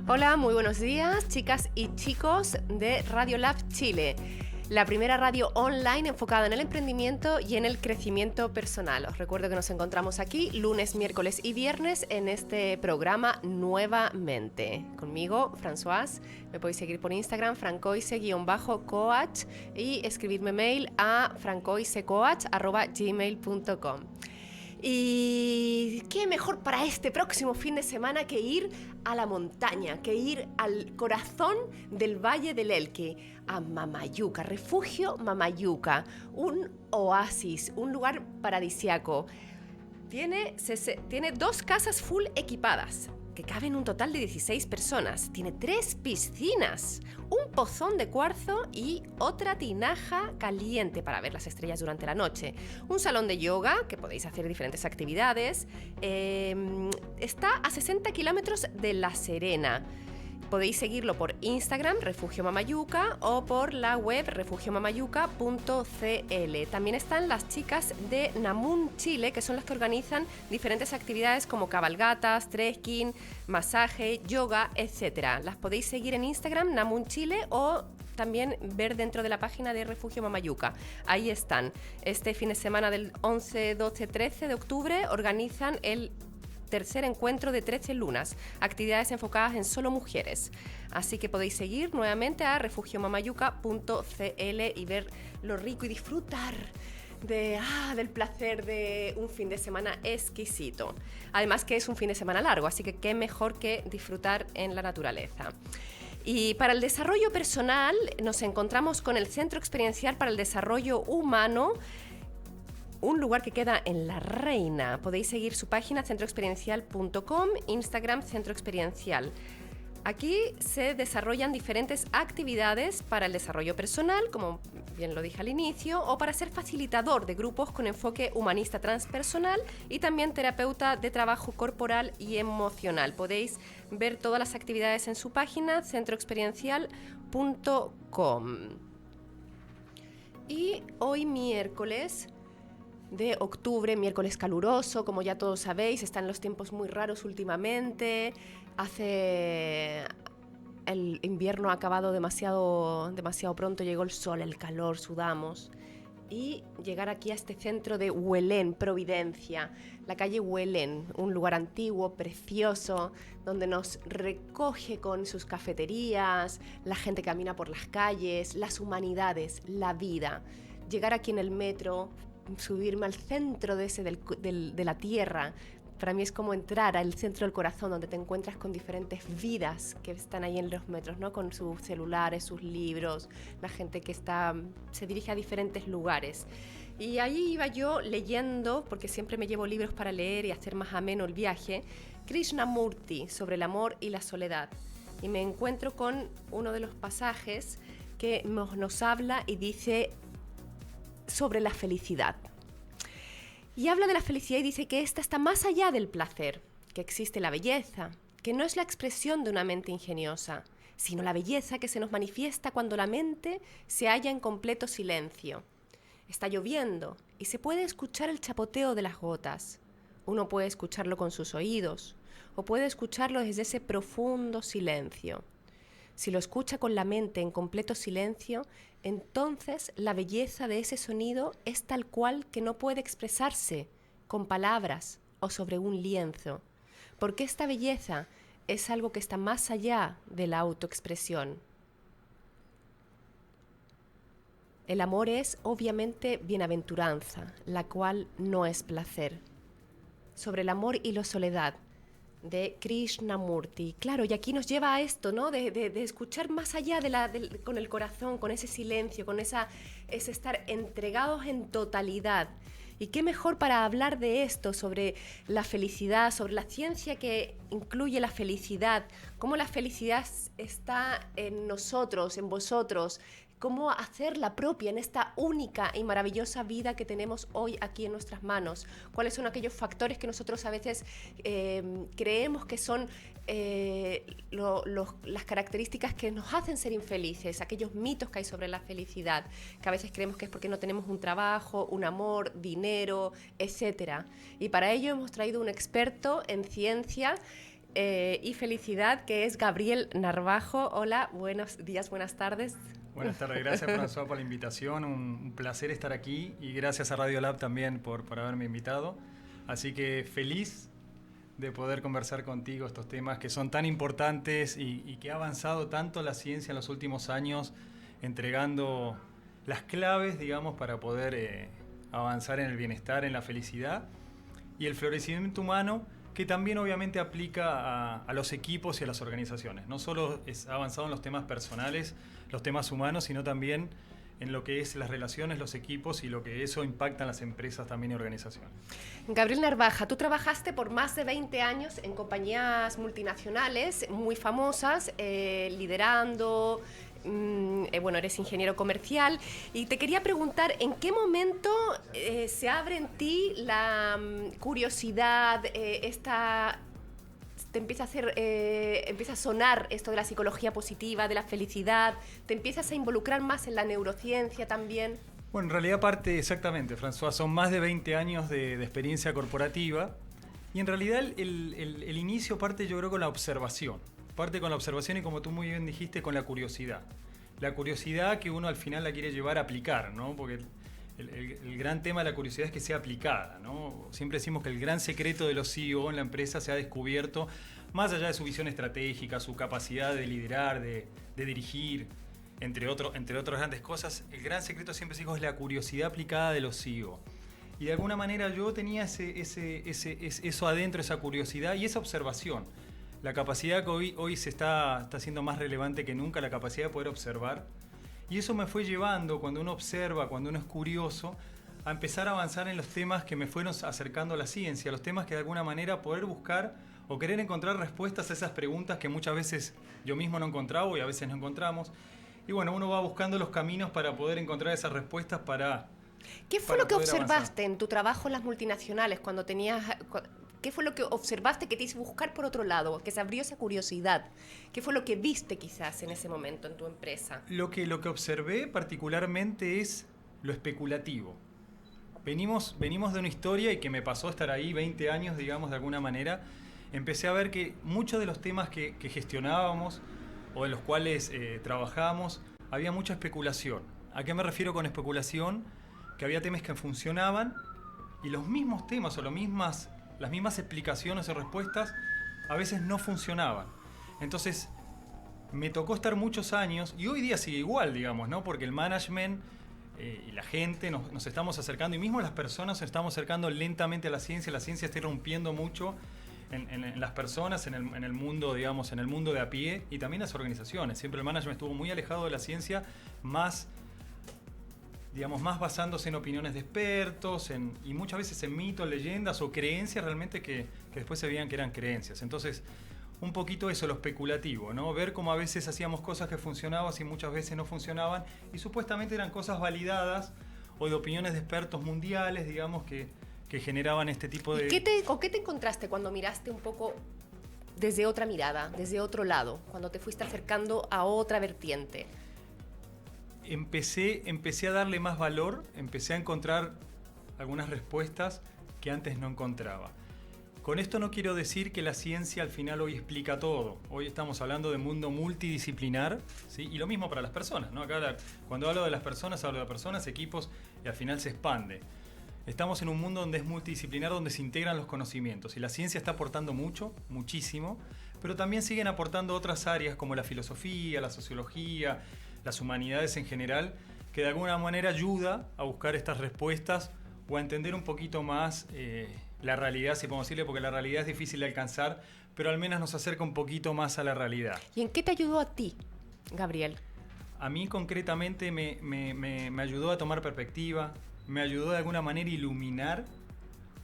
Hola, muy buenos días, chicas y chicos de Radio Lab Chile, la primera radio online enfocada en el emprendimiento y en el crecimiento personal. Os recuerdo que nos encontramos aquí lunes, miércoles y viernes en este programa nuevamente. Conmigo, Françoise, me podéis seguir por Instagram, francoise_coach y escribirme mail a francoisecoach@gmail.com. Y qué mejor para este próximo fin de semana que ir a la montaña, que ir al corazón del Valle del Elqui, a Mamayuca, Refugio Mamayuca, un oasis, un lugar paradisiaco. Tiene 2 casas full equipadas, que caben un total de 16 personas. Tiene 3 piscinas, un pozón de cuarzo y otra tinaja caliente para ver las estrellas durante la noche. Un salón de yoga, que podéis hacer diferentes actividades. Está a 60 kilómetros de La Serena. Podéis seguirlo por Instagram, Refugio Mamayuca, o por la web refugiomamayuca.cl. También están las chicas de Namun Chile, que son las que organizan diferentes actividades como cabalgatas, trekking, masaje, yoga, etc. Las podéis seguir en Instagram, Namun Chile, o también ver dentro de la página de Refugio Mamayuca. Ahí están. Este fin de semana del 11, 12, 13 de octubre organizan el tercer encuentro de 13 lunas, actividades enfocadas en solo mujeres. Así que podéis seguir nuevamente a refugiomamayuca.cl y ver lo rico y disfrutar del placer de un fin de semana exquisito. Además que es un fin de semana largo, así que qué mejor que disfrutar en la naturaleza. Y para el desarrollo personal nos encontramos con el Centro Experiencial para el Desarrollo Humano, un lugar que queda en La Reina. Podéis seguir su página centroexperiencial.com, Instagram Centro Experiencial. Aquí se desarrollan diferentes actividades para el desarrollo personal, como bien lo dije al inicio, o para ser facilitador de grupos con enfoque humanista transpersonal y también terapeuta de trabajo corporal y emocional. Podéis ver todas las actividades en su página centroexperiencial.com. Y hoy miércoles de octubre, miércoles caluroso, como ya todos sabéis, están los tiempos muy raros últimamente. El invierno ha acabado demasiado pronto, llegó el sol, el calor, sudamos. Y llegar aquí a este centro de Huelén, Providencia, la calle Huelén, un lugar antiguo, precioso, donde nos recoge con sus cafeterías, la gente camina por las calles, las humanidades, la vida. Llegar aquí en el metro, subirme al centro de la tierra, para mí es como entrar al centro del corazón, donde te encuentras con diferentes vidas que están ahí en los metros, ¿no? Con sus celulares, sus libros, la gente que se dirige a diferentes lugares. Y ahí iba yo leyendo, porque siempre me llevo libros para leer y hacer más ameno el viaje, Krishnamurti, sobre el amor y la soledad. Y me encuentro con uno de los pasajes que nos habla y dice sobre la felicidad. Y habla de la felicidad y dice que esta está más allá del placer, que existe la belleza, que no es la expresión de una mente ingeniosa, sino la belleza que se nos manifiesta cuando la mente se halla en completo silencio. Está lloviendo y se puede escuchar el chapoteo de las gotas. Uno puede escucharlo con sus oídos o puede escucharlo desde ese profundo silencio. Si lo escucha con la mente en completo silencio, entonces la belleza de ese sonido es tal cual que no puede expresarse con palabras o sobre un lienzo, porque esta belleza es algo que está más allá de la autoexpresión. El amor es obviamente bienaventuranza, la cual no es placer. Sobre el amor y la soledad, de Krishnamurti. Claro, y aquí nos lleva a esto, ¿no? De escuchar más allá con el corazón, con ese silencio, con ese estar entregados en totalidad. Y qué mejor para hablar de esto, sobre la felicidad, sobre la ciencia que incluye la felicidad, cómo la felicidad está en nosotros, en vosotros, cómo hacerla propia en esta única y maravillosa vida que tenemos hoy aquí en nuestras manos. Cuáles son aquellos factores que nosotros a veces creemos que son las características que nos hacen ser infelices, aquellos mitos que hay sobre la felicidad, que a veces creemos que es porque no tenemos un trabajo, un amor, dinero, etc. Y para ello hemos traído un experto en ciencia y felicidad, que es Gabriel Narvajo. Hola, buenos días, buenas tardes. Buenas tardes, gracias François por la invitación, un placer estar aquí y gracias a Radiolab también por haberme invitado. Así que feliz de poder conversar contigo estos temas que son tan importantes y que ha avanzado tanto la ciencia en los últimos años, entregando las claves, digamos, para poder avanzar en el bienestar, en la felicidad y el florecimiento humano, que también obviamente aplica a los equipos y a las organizaciones. No solo ha avanzado en los temas personales, los temas humanos, sino también en lo que es las relaciones, los equipos y lo que eso impacta en las empresas también y organizaciones. Gabriel Narvaja, tú trabajaste por más de 20 años en compañías multinacionales muy famosas, liderando, bueno, eres ingeniero comercial y te quería preguntar en qué momento se abre en ti la curiosidad, te empieza a empieza a sonar esto de la psicología positiva, de la felicidad, te empiezas a involucrar más en la neurociencia también. Bueno, en realidad parte exactamente, François, son más de 20 años de experiencia corporativa y en realidad el inicio parte yo creo con la observación. Parte con la observación y como tú muy bien dijiste, con la curiosidad. La curiosidad que uno al final la quiere llevar a aplicar, ¿no? Porque el gran tema de la curiosidad es que sea aplicada, ¿no? Siempre decimos que el gran secreto de los CEO en la empresa se ha descubierto, más allá de su visión estratégica, su capacidad de liderar, de dirigir, entre otras grandes cosas, el gran secreto siempre digo es la curiosidad aplicada de los CEO. Y de alguna manera yo tenía eso adentro, esa curiosidad y esa observación. La capacidad que hoy se está haciendo más relevante que nunca, la capacidad de poder observar. Y eso me fue llevando, cuando uno observa, cuando uno es curioso, a empezar a avanzar en los temas que me fueron acercando a la ciencia, los temas que de alguna manera poder buscar o querer encontrar respuestas a esas preguntas que muchas veces yo mismo no encontraba y a veces no encontramos. Y bueno, uno va buscando los caminos para poder encontrar esas respuestas para... ¿Qué fue lo que observaste en tu trabajo en las multinacionales cuando tenías... ¿Qué fue lo que observaste que te hizo buscar por otro lado? Que se abrió esa curiosidad. ¿Qué fue lo que viste quizás en ese momento en tu empresa? Lo que observé particularmente es lo especulativo. Venimos de una historia y que me pasó estar ahí 20 años, digamos, de alguna manera. Empecé a ver que muchos de los temas que gestionábamos o en los cuales trabajábamos, había mucha especulación. ¿A qué me refiero con especulación? Que había temas que funcionaban y los mismos temas o las mismas explicaciones o respuestas a veces no funcionaban. Entonces me tocó estar muchos años y hoy día sigue igual, digamos, ¿no? Porque el management y la gente nos estamos acercando y mismo las personas nos estamos acercando lentamente a la ciencia está irrumpiendo mucho en las personas, en el mundo, digamos, en el mundo de a pie y también las organizaciones. Siempre el management estuvo muy alejado de la ciencia, más basándose en opiniones de expertos y muchas veces en mitos, leyendas o creencias realmente que después se veían que eran creencias. Entonces, un poquito eso, lo especulativo, ¿no? Ver cómo a veces hacíamos cosas que funcionaban y muchas veces no funcionaban y supuestamente eran cosas validadas o de opiniones de expertos mundiales, digamos, que generaban este tipo de... ¿Con qué te encontraste cuando miraste un poco desde otra mirada, desde otro lado, cuando te fuiste acercando a otra vertiente? Empecé a darle más valor, empecé a encontrar algunas respuestas que antes no encontraba. Con esto no quiero decir que la ciencia al final hoy explica todo. Hoy estamos hablando de mundo multidisciplinar, ¿sí? Y lo mismo para las personas, ¿no? Acá cuando hablo de las personas, hablo de personas, equipos y al final se expande. Estamos en un mundo donde es multidisciplinar, donde se integran los conocimientos y la ciencia está aportando muchísimo, pero también siguen aportando otras áreas como la filosofía, la sociología, las humanidades en general, que de alguna manera ayuda a buscar estas respuestas o a entender un poquito más la realidad, si podemos decirle, porque la realidad es difícil de alcanzar, pero al menos nos acerca un poquito más a la realidad. ¿Y en qué te ayudó a ti, Gabriel? A mí concretamente me ayudó a tomar perspectiva, me ayudó de alguna manera a iluminar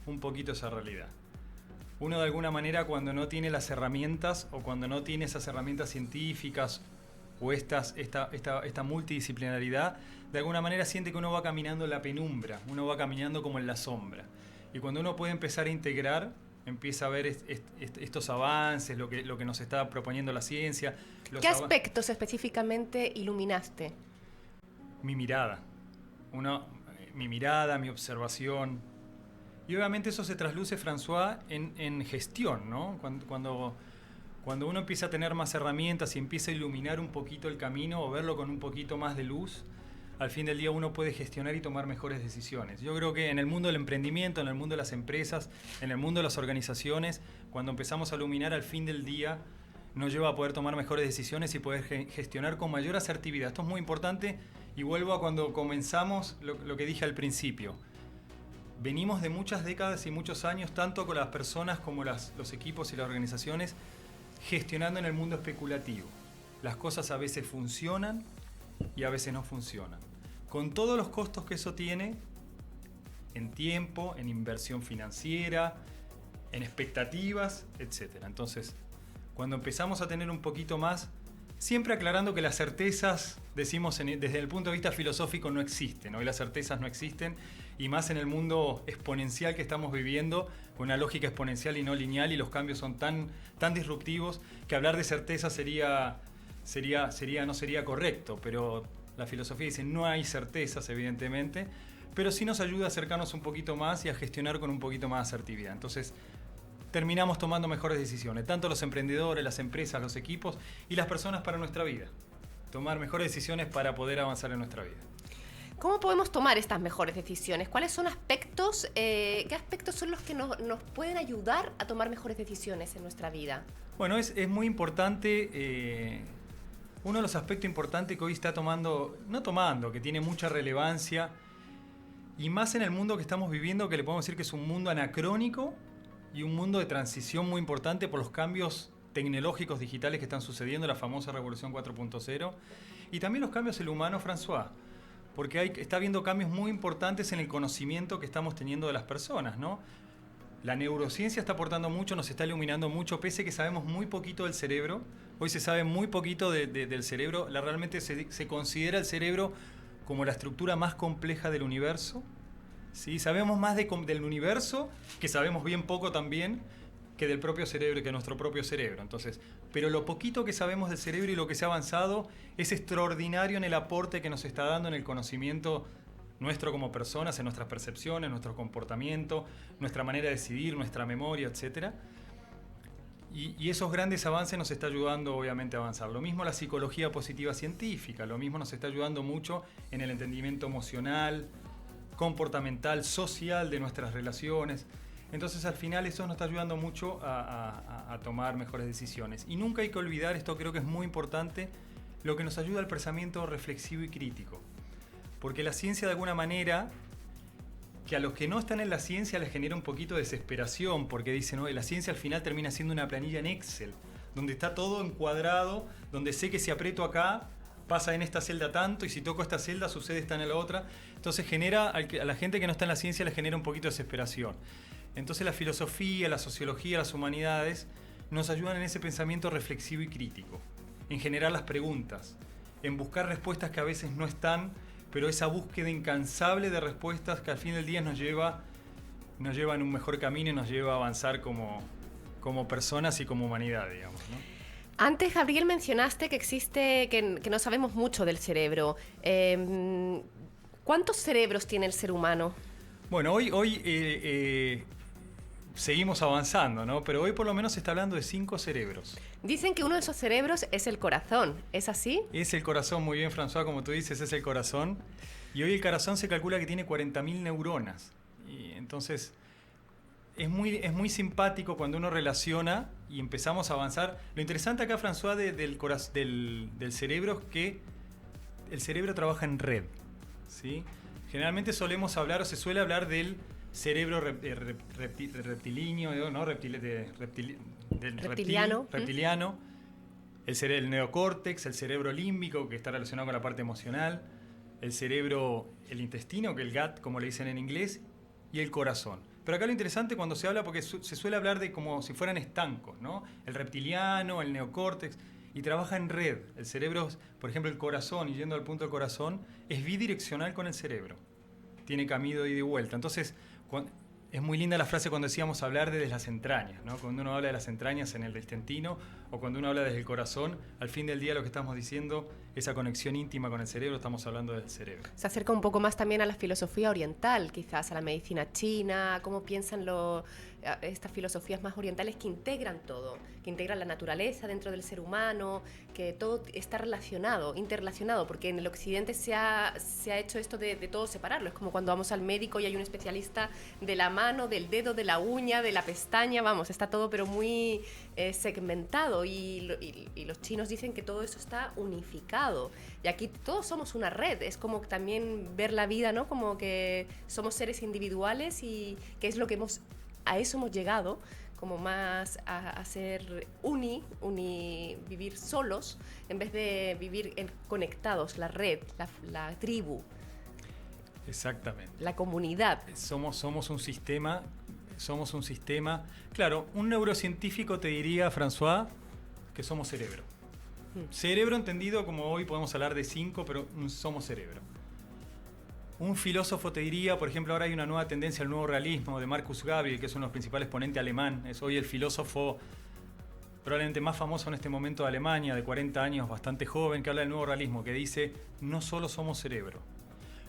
un poquito esa realidad. Uno de alguna manera cuando no tiene las herramientas o cuando no tiene esas herramientas científicas o esta multidisciplinaridad, de alguna manera siente que uno va caminando en la penumbra, uno va caminando como en la sombra. Y cuando uno puede empezar a integrar, empieza a ver estos avances, lo que nos está proponiendo la ciencia. ¿Qué aspectos específicamente iluminaste? Mi mirada. Mi mirada, mi observación. Y obviamente eso se trasluce, François, en gestión, ¿no? Cuando Cuando uno empieza a tener más herramientas y empieza a iluminar un poquito el camino o verlo con un poquito más de luz, al fin del día uno puede gestionar y tomar mejores decisiones. Yo creo que en el mundo del emprendimiento, en el mundo de las empresas, en el mundo de las organizaciones, cuando empezamos a iluminar al fin del día, nos lleva a poder tomar mejores decisiones y poder gestionar con mayor asertividad. Esto es muy importante y vuelvo a cuando comenzamos lo que dije al principio. Venimos de muchas décadas y muchos años, tanto con las personas como los equipos y las organizaciones, gestionando en el mundo especulativo. Las cosas a veces funcionan y a veces no funcionan. Con todos los costos que eso tiene, en tiempo, en inversión financiera, en expectativas, etc. Entonces, cuando empezamos a tener un poquito más, siempre aclarando que las certezas, decimos desde el punto de vista filosófico, no existen. Hoy las certezas no existen, y más en el mundo exponencial que estamos viviendo, con una lógica exponencial y no lineal, y los cambios son tan disruptivos que hablar de certeza no sería correcto, pero la filosofía dice no hay certezas, evidentemente, pero sí nos ayuda a acercarnos un poquito más y a gestionar con un poquito más de asertividad. Entonces, terminamos tomando mejores decisiones, tanto los emprendedores, las empresas, los equipos y las personas para nuestra vida. Tomar mejores decisiones para poder avanzar en nuestra vida. ¿Cómo podemos tomar estas mejores decisiones? ¿Cuáles son qué aspectos son los que nos pueden ayudar a tomar mejores decisiones en nuestra vida? Bueno, es muy importante, uno de los aspectos importantes que hoy está que tiene mucha relevancia, y más en el mundo que estamos viviendo, que le podemos decir que es un mundo anacrónico y un mundo de transición muy importante por los cambios tecnológicos digitales que están sucediendo, la famosa revolución 4.0, y también los cambios en el humano, François, porque está habiendo cambios muy importantes en el conocimiento que estamos teniendo de las personas, ¿no? La neurociencia está aportando mucho, nos está iluminando mucho, pese que sabemos muy poquito del cerebro. Hoy se sabe muy poquito del cerebro. Realmente se considera el cerebro como la estructura más compleja del universo. ¿Sí? Sabemos más del universo, que sabemos bien poco también, que del propio cerebro, que nuestro propio cerebro. Entonces, pero lo poquito que sabemos del cerebro y lo que se ha avanzado es extraordinario en el aporte que nos está dando en el conocimiento nuestro como personas, en nuestras percepciones, nuestro comportamiento, nuestra manera de decidir, nuestra memoria, etc. Y esos grandes avances nos está ayudando obviamente a avanzar. Lo mismo la psicología positiva científica, lo mismo nos está ayudando mucho en el entendimiento emocional, comportamental, social de nuestras relaciones. Entonces al final eso nos está ayudando mucho a tomar mejores decisiones. Y nunca hay que olvidar, esto creo que es muy importante, lo que nos ayuda al pensamiento reflexivo y crítico. Porque la ciencia de alguna manera, que a los que no están en la ciencia les genera un poquito de desesperación, porque dicen, no, la ciencia al final termina siendo una planilla en Excel, donde está todo encuadrado, donde sé que si aprieto acá, pasa en esta celda tanto, y si toco esta celda, sucede esta en la otra. Entonces genera, a la gente que no está en la ciencia les genera un poquito de desesperación. Entonces la filosofía, la sociología, las humanidades nos ayudan en ese pensamiento reflexivo y crítico, en generar las preguntas, en buscar respuestas que a veces no están, pero esa búsqueda incansable de respuestas que al fin del día nos lleva en un mejor camino y nos lleva a avanzar como personas y como humanidad, digamos, ¿no? Antes, Gabriel, mencionaste que no sabemos mucho del cerebro. ¿Cuántos cerebros tiene el ser humano? Bueno, hoy seguimos avanzando, ¿no? Pero hoy por lo menos se está hablando de 5 cerebros. Dicen que uno de esos cerebros es el corazón, ¿es así? Es el corazón, muy bien, François, como tú dices, es el corazón. Y hoy el corazón se calcula que tiene 40.000 neuronas. Y entonces es muy simpático cuando uno relaciona y empezamos a avanzar. Lo interesante acá, François, del cerebro es que el cerebro trabaja en red, ¿sí? Generalmente solemos hablar, o se suele hablar del cerebro reptilíneo, ¿no? Reptiliano. El neocórtex, el cerebro límbico, que está relacionado con la parte emocional, el intestino, que el gut, como le dicen en inglés, y el corazón. Pero acá lo interesante cuando se habla, porque se suele hablar de como si fueran estancos, ¿no? El reptiliano, el neocórtex, y trabaja en red. El cerebro, por ejemplo, el corazón, y yendo al punto del corazón, es bidireccional con el cerebro. Tiene camino de ida y vuelta. Entonces, es muy linda la frase cuando decíamos hablar desde las entrañas, ¿no? Cuando uno habla de las entrañas en el intestino, o cuando uno habla desde el corazón, al fin del día lo que estamos diciendo, esa conexión íntima con el cerebro, estamos hablando del cerebro. Se acerca un poco más también a la filosofía oriental, quizás a la medicina china, cómo piensan estas filosofías más orientales que integran todo, que integran la naturaleza dentro del ser humano, que todo está relacionado, interrelacionado, porque en el occidente se ha hecho esto de todo separarlo. Es como cuando vamos al médico y hay un especialista de la mano, del dedo, de la uña, de la pestaña, vamos, está todo pero muy segmentado, y los chinos dicen que todo eso está unificado, y aquí todos somos una red. Es como también ver la vida, ¿no? Como que somos seres individuales, y que es lo que a eso hemos llegado, como más a ser vivir solos en vez de vivir conectados, la red, la tribu. Exactamente. La comunidad. Somos un sistema. Claro, un neurocientífico te diría, François, que somos cerebro. Cerebro entendido como hoy podemos hablar de 5, pero somos cerebro. Un filósofo te diría, por ejemplo, ahora hay una nueva tendencia al nuevo realismo de Marcus Gabriel, que es uno de los principales ponentes alemán. Es hoy el filósofo probablemente más famoso en este momento de Alemania, de 40 años, bastante joven, que habla del nuevo realismo, que dice, no solo somos cerebro,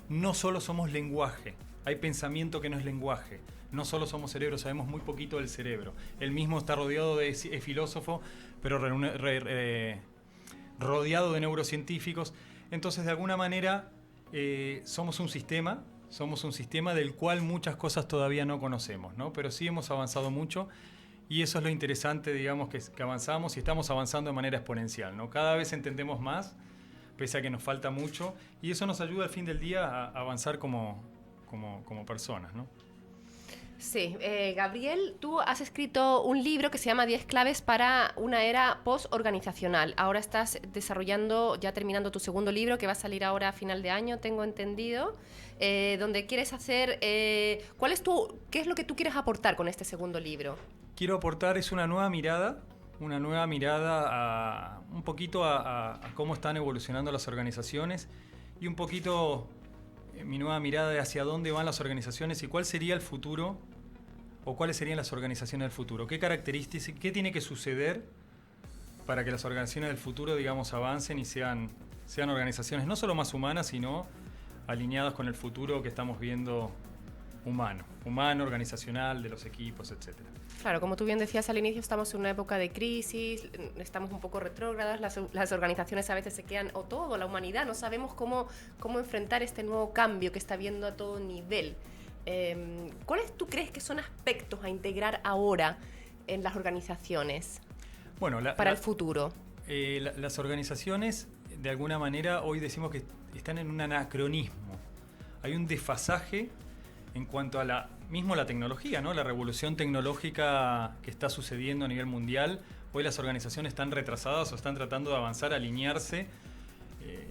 no solo somos lenguaje, hay pensamiento que no es lenguaje, no solo somos cerebro, sabemos muy poquito del cerebro. Él mismo está rodeado de filósofos, pero rodeado de neurocientíficos. Entonces, de alguna manera, somos un sistema del cual muchas cosas todavía no conocemos, ¿no? Pero sí hemos avanzado mucho, y eso es lo interesante, digamos, que avanzamos y estamos avanzando de manera exponencial, ¿no? Cada vez entendemos más, pese a que nos falta mucho, y eso nos ayuda al fin del día a avanzar como personas, ¿no? Sí, Gabriel, tú has escrito un libro que se llama 10 claves para una era post-organizacional. Ahora estás desarrollando, ya terminando tu segundo libro, que va a salir ahora a final de año, tengo entendido, donde quieres hacer... ¿qué es lo que tú quieres aportar con este segundo libro? Quiero aportar una nueva mirada un poquito a cómo están evolucionando las organizaciones, y un poquito mi nueva mirada de hacia dónde van las organizaciones y cuál sería el futuro, o cuáles serían las organizaciones del futuro. ¿Qué características, qué tiene que suceder para que las organizaciones del futuro, digamos, avancen y sean organizaciones no solo más humanas, sino alineadas con el futuro que estamos viendo humano, organizacional, de los equipos, etcétera? Claro, como tú bien decías al inicio, estamos en una época de crisis, estamos un poco retrógradas, las organizaciones a veces se quedan, o todo, la humanidad, no sabemos cómo enfrentar este nuevo cambio que está habiendo a todo nivel. ¿Cuáles tú crees que son aspectos a integrar ahora en las organizaciones para el futuro? Las organizaciones, de alguna manera, hoy decimos que están en un anacronismo. Hay un desfasaje en cuanto a la tecnología, ¿no? La revolución tecnológica que está sucediendo a nivel mundial. Hoy las organizaciones están retrasadas o están tratando de avanzar, alinearse,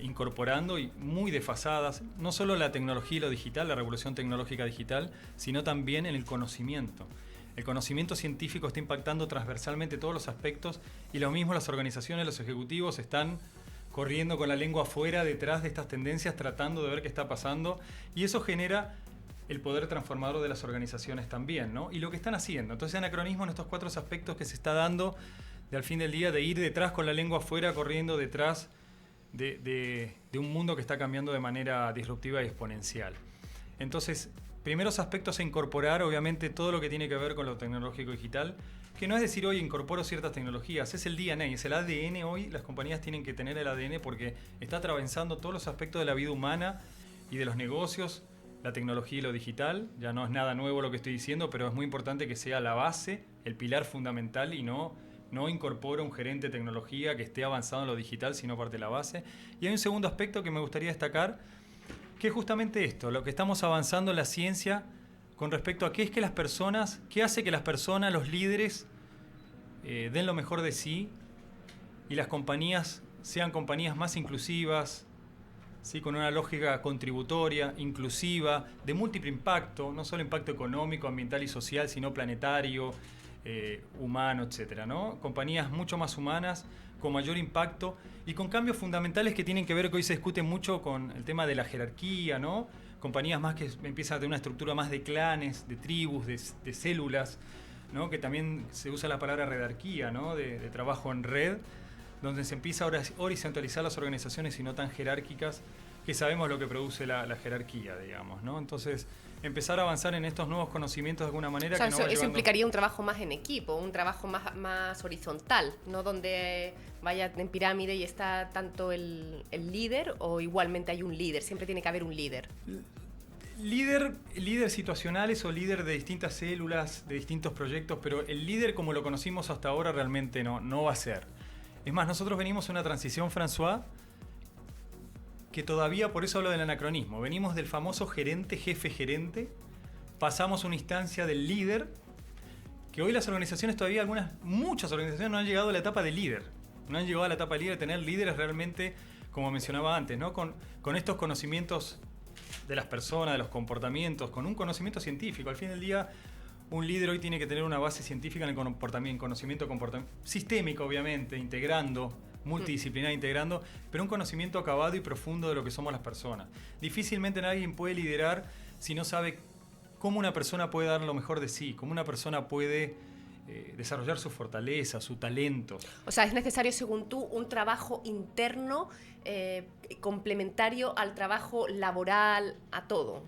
incorporando, y muy desfasadas, no solo la tecnología y lo digital, la revolución tecnológica digital, sino también en el conocimiento. El conocimiento científico está impactando transversalmente todos los aspectos, y lo mismo las organizaciones, los ejecutivos están corriendo con la lengua afuera detrás de estas tendencias, tratando de ver qué está pasando, y eso genera el poder transformador de las organizaciones también, ¿no? Y lo que están haciendo. Entonces, anacronismo en estos 4 aspectos que se está dando, de al fin del día, de ir detrás con la lengua afuera, corriendo detrás de un mundo que está cambiando de manera disruptiva y exponencial. Entonces, primeros aspectos a incorporar, obviamente, todo lo que tiene que ver con lo tecnológico digital, que no es decir hoy incorporo ciertas tecnologías, es el DNA, es el ADN. Hoy las compañías tienen que tener el ADN porque está atravesando todos los aspectos de la vida humana y de los negocios, la tecnología y lo digital. Ya no es nada nuevo lo que estoy diciendo, pero es muy importante que sea la base, el pilar fundamental, y no incorpora un gerente de tecnología que esté avanzado en lo digital, sino parte de la base. Y hay un segundo aspecto que me gustaría destacar, que es justamente esto, lo que estamos avanzando en la ciencia con respecto a qué hace que las personas, los líderes, den lo mejor de sí, y las compañías sean compañías más inclusivas, ¿sí? Con una lógica contributoria, inclusiva, de múltiple impacto, no solo impacto económico, ambiental y social, sino planetario, humano, etcétera, ¿no? Compañías mucho más humanas, con mayor impacto y con cambios fundamentales que tienen que ver, que hoy se discute mucho, con el tema de la jerarquía, ¿no? Compañías más que empiezan a tener una estructura más de clanes, de tribus, de células, ¿no? Que también se usa la palabra redarquía, ¿no? De trabajo en red, donde se empieza a horizontalizar las organizaciones y no tan jerárquicas, que sabemos lo que produce la jerarquía, digamos, ¿no? Entonces, empezar a avanzar en estos nuevos conocimientos de alguna manera. O sea, que nos va eso llevando... implicaría un trabajo más en equipo, un trabajo más horizontal, no donde vaya en pirámide y está tanto el líder o igualmente hay un líder, siempre tiene que haber un líder. Líder situacionales o líder de distintas células, de distintos proyectos, pero el líder como lo conocimos hasta ahora realmente no va a ser. Es más, nosotros venimos en una transición, François, que todavía, por eso hablo del anacronismo, venimos del famoso gerente, jefe, gerente, pasamos a una instancia del líder, que hoy las organizaciones todavía, muchas organizaciones no han llegado a la etapa de líder, no han llegado a la etapa de líder, tener líderes realmente, como mencionaba antes, ¿no? Con estos conocimientos de las personas, de los comportamientos, con un conocimiento científico. Al fin del día, un líder hoy tiene que tener una base científica en el conocimiento sistémico, obviamente, integrando, multidisciplinar, integrando, pero un conocimiento acabado y profundo de lo que somos las personas. Difícilmente alguien puede liderar si no sabe cómo una persona puede dar lo mejor de sí, cómo una persona puede desarrollar su fortaleza, su talento. O sea, es necesario, según tú, un trabajo interno complementario al trabajo laboral, a todo.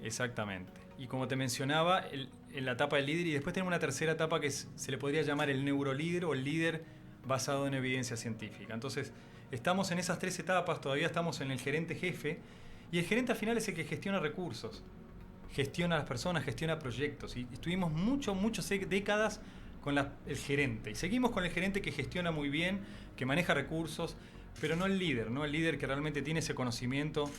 Exactamente. Y como te mencionaba, en la etapa del líder, y después tenemos una tercera etapa que se le podría llamar el neurolíder o el líder basado en evidencia científica. Entonces, estamos en esas tres etapas, todavía estamos en el gerente jefe, y el gerente al final es el que gestiona recursos, gestiona a las personas, gestiona proyectos. Y estuvimos muchas décadas con el gerente. Y seguimos con el gerente que gestiona muy bien, que maneja recursos, pero no el líder que realmente tiene ese conocimiento,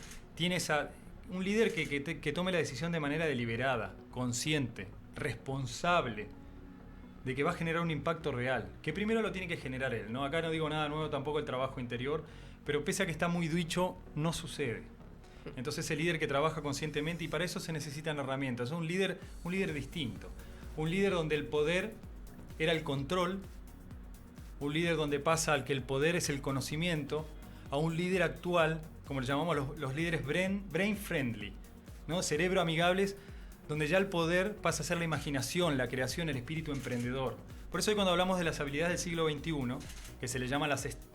un líder que tome la decisión de manera deliberada, consciente, responsable, de que va a generar un impacto real, que primero lo tiene que generar él, ¿no? Acá no digo nada nuevo tampoco el trabajo interior, pero pese a que está muy dicho, no sucede. Entonces el líder que trabaja conscientemente, y para eso se necesitan herramientas, un líder distinto, un líder donde el poder era el control, un líder donde pasa al que el poder es el conocimiento, a un líder actual, como le llamamos los líderes brain friendly, ¿no? Cerebro amigables, donde ya el poder pasa a ser la imaginación, la creación, el espíritu emprendedor. Por eso hoy cuando hablamos de las habilidades del siglo XXI, que se le llama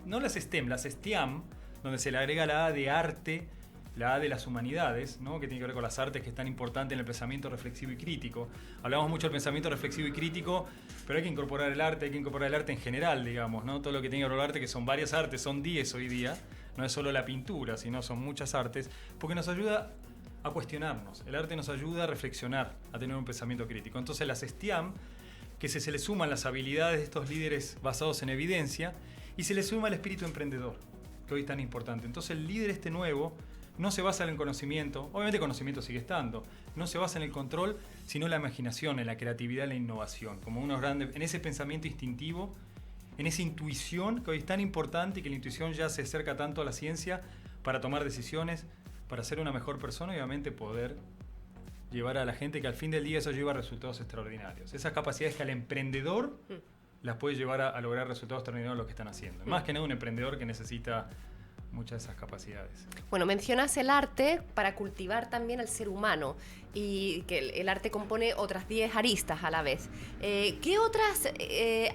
no las STEM, las STEAM, donde se le agrega la A de arte, la A de las humanidades, ¿no? Que tiene que ver con las artes, que es tan importante en el pensamiento reflexivo y crítico. Hablamos mucho del pensamiento reflexivo y crítico, pero hay que incorporar el arte en general, digamos, ¿no? Todo lo que tiene que ver con el arte, que son varias artes, son 10 hoy día, no es solo la pintura, sino son muchas artes, porque nos ayuda a cuestionarnos. El arte nos ayuda a reflexionar, a tener un pensamiento crítico. Entonces las STEAM, que se le suman las habilidades de estos líderes basados en evidencia, y se le suma el espíritu emprendedor, que hoy es tan importante. Entonces el líder nuevo no se basa en el conocimiento, obviamente el conocimiento sigue estando, no se basa en el control, sino en la imaginación, en la creatividad, en la innovación, como unos grandes, en ese pensamiento instintivo, en esa intuición que hoy es tan importante y que la intuición ya se acerca tanto a la ciencia para tomar decisiones, para ser una mejor persona y obviamente poder llevar a la gente que al fin del día eso lleva a resultados extraordinarios. Esas capacidades que al emprendedor las puede llevar a lograr resultados extraordinarios lo que están haciendo. Más que nada un emprendedor que necesita muchas de esas capacidades. Bueno, mencionas el arte para cultivar también al ser humano y que el arte compone otras 10 aristas a la vez. ¿Qué otros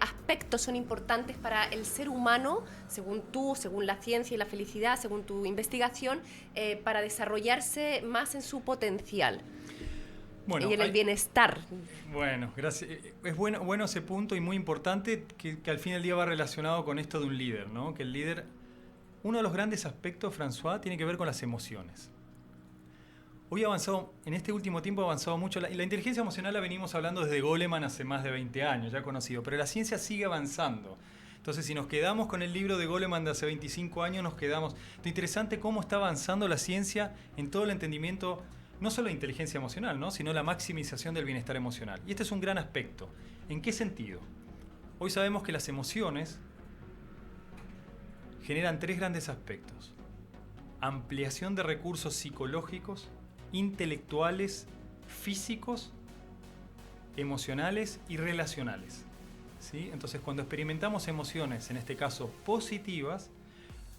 aspectos son importantes para el ser humano, según tú, según la ciencia y la felicidad, según tu investigación, para desarrollarse más en su potencial? Bueno, y en el bienestar. Bueno, gracias. Es bueno ese punto y muy importante que al fin del día va relacionado con esto de un líder, ¿no? Que el líder, uno de los grandes aspectos, François, tiene que ver con las emociones. Hoy en este último tiempo ha avanzado mucho. La inteligencia emocional la venimos hablando desde Goleman hace más de 20 años, ya conocido, pero la ciencia sigue avanzando. Entonces, si nos quedamos con el libro de Goleman de hace 25 años, nos quedamos. Lo interesante cómo está avanzando la ciencia en todo el entendimiento, no solo de inteligencia emocional, ¿no? Sino la maximización del bienestar emocional. Y este es un gran aspecto. ¿En qué sentido? Hoy sabemos que las emociones generan 3 grandes aspectos: ampliación de recursos psicológicos, intelectuales, físicos, emocionales y relacionales. ¿Sí? Entonces, cuando experimentamos emociones, en este caso positivas,